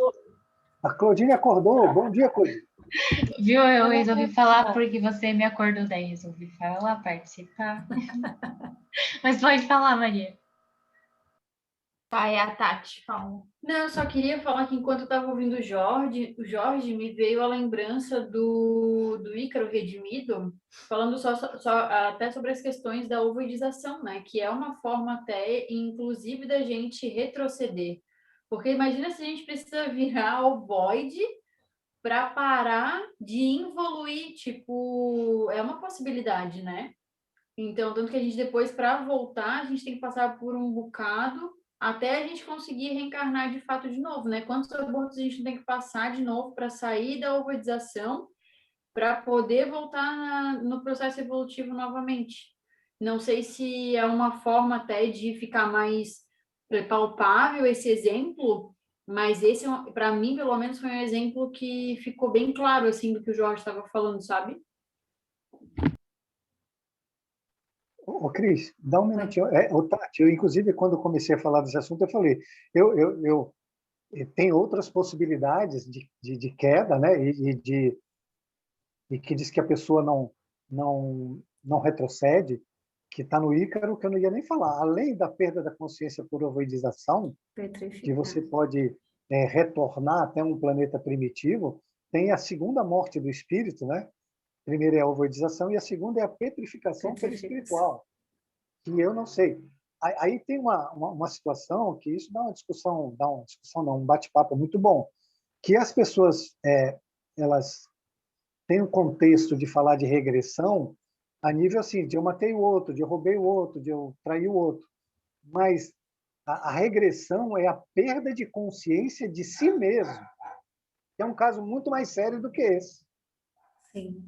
A Claudine acordou. Bom dia, Claudine. Viu? Eu resolvi falar porque você me acordou, daí resolvi falar, participar. Mas pode falar, Maria. Tá, é a Tati, fala. Não, eu só queria falar que enquanto eu estava ouvindo o Jorge me veio a lembrança do Ícaro redimido, falando só até sobre as questões da ovoidização, né? Que é uma forma até, inclusive, da gente retroceder. Porque imagina se a gente precisa virar ovoide para parar de involuir, tipo, é uma possibilidade, né? Então, tanto que a gente depois, para voltar, a gente tem que passar por um bocado até a gente conseguir reencarnar de fato de novo, né? Quantos abortos a gente tem que passar de novo para sair da ovoidização, para poder voltar no processo evolutivo novamente? Não sei se é uma forma até de ficar mais palpável esse exemplo, mas esse, para mim, pelo menos, foi um exemplo que ficou bem claro, assim, do que o Jorge estava falando, sabe? Ô, Cris, dá um minutinho. Ô, Tati, eu, inclusive, quando comecei a falar desse assunto, eu falei, eu tem outras possibilidades de queda, né? E que diz que a pessoa não retrocede, que está no Ícaro, que eu não ia nem falar. Além da perda da consciência por ovoidização, que você pode retornar até um planeta primitivo, tem a segunda morte do espírito, né? Primeiro é a ovoidização e a segunda é a petrificação perispiritual, que eu não sei. Aí tem uma situação que isso dá uma discussão não, um bate-papo muito bom, que as pessoas elas têm um contexto de falar de regressão a nível assim, de eu matei o outro, de eu roubei o outro, de eu traí o outro, mas a regressão é a perda de consciência de si mesmo, que é um caso muito mais sério do que esse. Sim.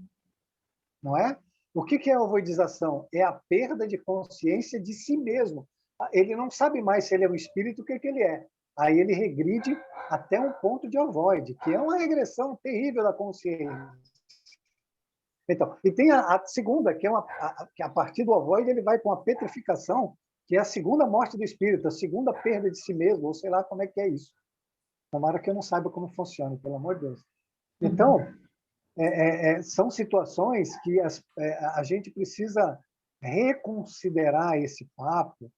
Não é? O que é a ovoidização? É a perda de consciência de si mesmo. Ele não sabe mais se ele é um espírito, o que ele é. Aí ele regride até um ponto de ovoide, que é uma regressão terrível da consciência. Então, e tem a segunda, que é que a partir do ovoide ele vai com a petrificação, que é a segunda morte do espírito, a segunda perda de si mesmo, ou sei lá como é que é isso. Tomara que eu não saiba como funciona, pelo amor de Deus. Então, são situações que a gente precisa reconsiderar esse papo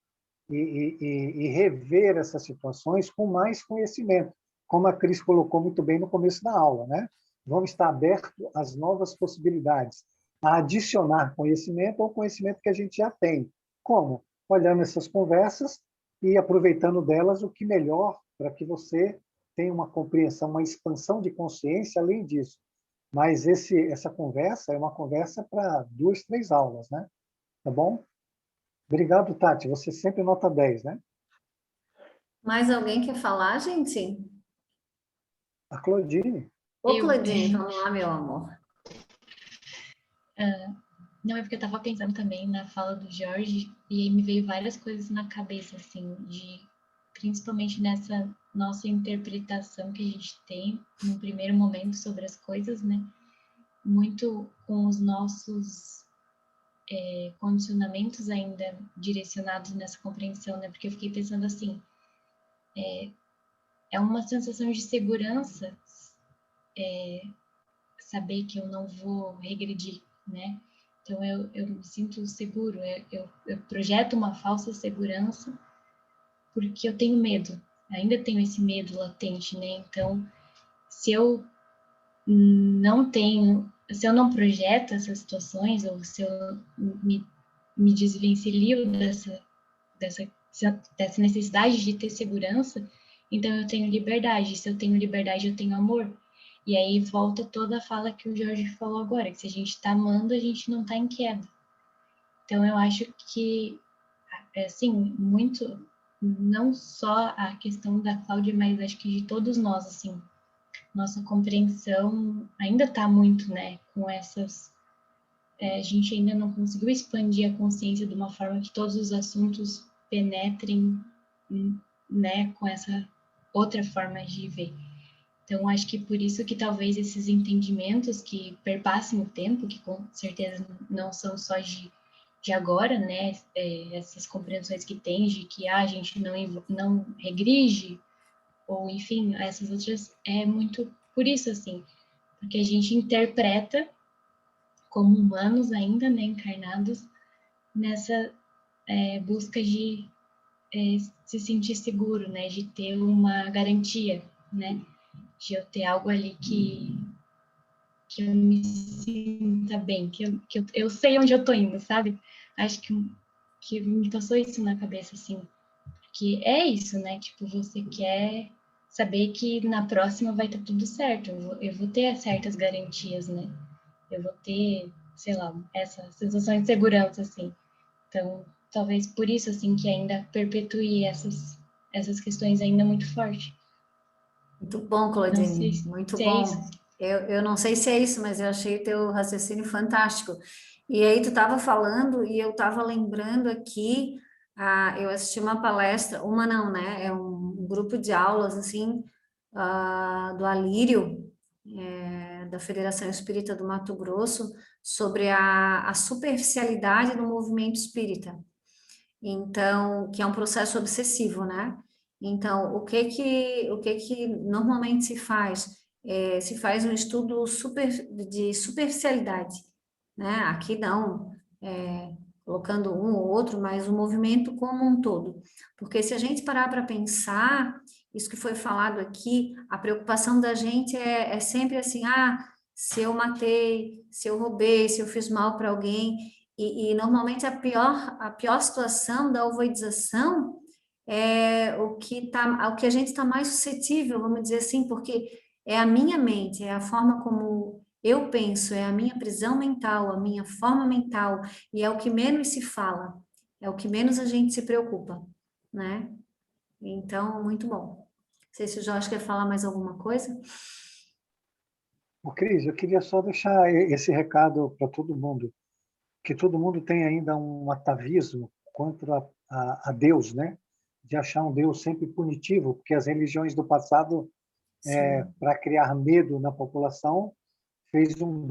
e rever essas situações com mais conhecimento, como a Cris colocou muito bem no começo da aula, né? Vamos estar abertos às novas possibilidades, a adicionar conhecimento ao conhecimento que a gente já tem. Como? Olhando essas conversas e aproveitando delas o que melhor para que você tenha uma compreensão, uma expansão de consciência além disso. Mas essa conversa é uma conversa para 2, 3 aulas, né? Tá bom? Obrigado, Tati. Você sempre nota 10, né? Mais alguém quer falar, gente? A Claudine. Ô, Claudine, vamos lá, meu amor. Não, é porque eu estava pensando também na fala do Jorge e aí me veio várias coisas na cabeça, assim, principalmente nessa nossa interpretação que a gente tem no primeiro momento sobre as coisas, né? Muito com os nossos condicionamentos ainda direcionados nessa compreensão, né? Porque eu fiquei pensando assim, é uma sensação de segurança saber que eu não vou regredir, né? Então eu me sinto seguro, eu projeto uma falsa segurança porque eu tenho medo, ainda tenho esse medo latente, né? Então, se eu não projeto essas situações, ou se eu me desvencilio dessa necessidade de ter segurança, então eu tenho liberdade. Se eu tenho liberdade, eu tenho amor. E aí volta toda a fala que o Jorge falou agora, que se a gente está amando, a gente não está em queda. Então eu acho que, assim, muito, não só a questão da Cláudia, mas acho que de todos nós, assim, nossa compreensão ainda está muito, né, com essas... a gente ainda não conseguiu expandir a consciência de uma forma que todos os assuntos penetrem, né, com essa outra forma de ver. Então, acho que por isso que talvez esses entendimentos que perpassem o tempo, que com certeza não são só de agora, né, essas compreensões que tem de que a gente não regride, ou enfim, essas outras, é muito por isso, assim, porque a gente interpreta como humanos ainda, né, encarnados, nessa busca de se sentir seguro, né? De ter uma garantia, né? De eu ter algo ali que eu me sinta bem, que eu sei onde eu tô indo, sabe? Acho que me passou isso na cabeça, assim. Que é isso, né? Tipo, você quer saber que na próxima vai estar tudo certo. Eu vou ter certas garantias, né? Eu vou ter, sei lá, essa sensação de segurança, assim. Então, talvez por isso, assim, que ainda perpetue essas questões ainda muito forte. Muito bom, Não sei Claudine, muito se é isso. bom. Eu não sei se é isso, mas eu achei teu raciocínio fantástico. E aí tu estava falando e eu estava lembrando aqui, eu assisti uma palestra, uma não, né? É um grupo de aulas, assim, do Alírio, da Federação Espírita do Mato Grosso, sobre a superficialidade do movimento espírita. Então, que é um processo obsessivo, né? Então, o que que normalmente se faz? Se faz um estudo de superficialidade, né? Aqui não, colocando um ou outro, mas o movimento como um todo. Porque se a gente parar para pensar, isso que foi falado aqui, a preocupação da gente é sempre assim, se eu matei, se eu roubei, se eu fiz mal para alguém, e normalmente a pior situação da ovoidização é o que a gente está mais suscetível, vamos dizer assim, porque é a minha mente, é a forma como eu penso, é a minha prisão mental, a minha forma mental, e é o que menos se fala, é o que menos a gente se preocupa, né? Então, muito bom. Não sei se o Jorge quer falar mais alguma coisa. Ô, Cris, eu queria só deixar esse recado para todo mundo, que todo mundo tem ainda um atavismo contra a Deus, né? De achar um Deus sempre punitivo, porque as religiões do passado, para criar medo na população, fez um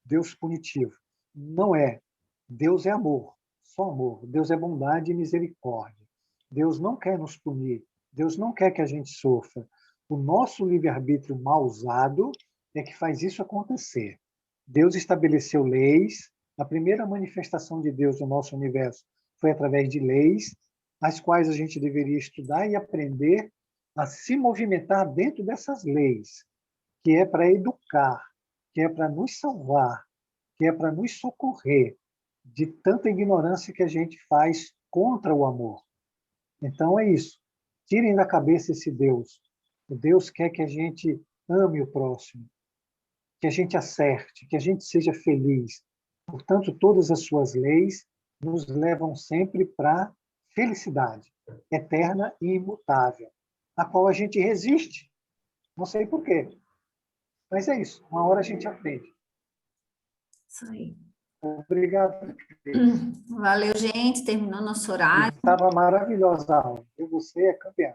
Deus punitivo. Não é. Deus é amor, só amor. Deus é bondade e misericórdia. Deus não quer nos punir. Deus não quer que a gente sofra. O nosso livre-arbítrio mal usado é que faz isso acontecer. Deus estabeleceu leis. A primeira manifestação de Deus no nosso universo foi através de leis, as quais a gente deveria estudar e aprender a se movimentar dentro dessas leis, que é para educar, que é para nos salvar, que é para nos socorrer de tanta ignorância que a gente faz contra o amor. Então é isso. Tirem da cabeça esse Deus. O Deus quer que a gente ame o próximo, que a gente acerte, que a gente seja feliz. Portanto, todas as suas leis nos levam sempre para a felicidade eterna e imutável, a qual a gente resiste. Não sei por quê. Mas é isso. Uma hora a gente aprende. Isso aí. Obrigado. Valeu, gente. Terminou nosso horário. Estava maravilhosa a aula. E você é campeã.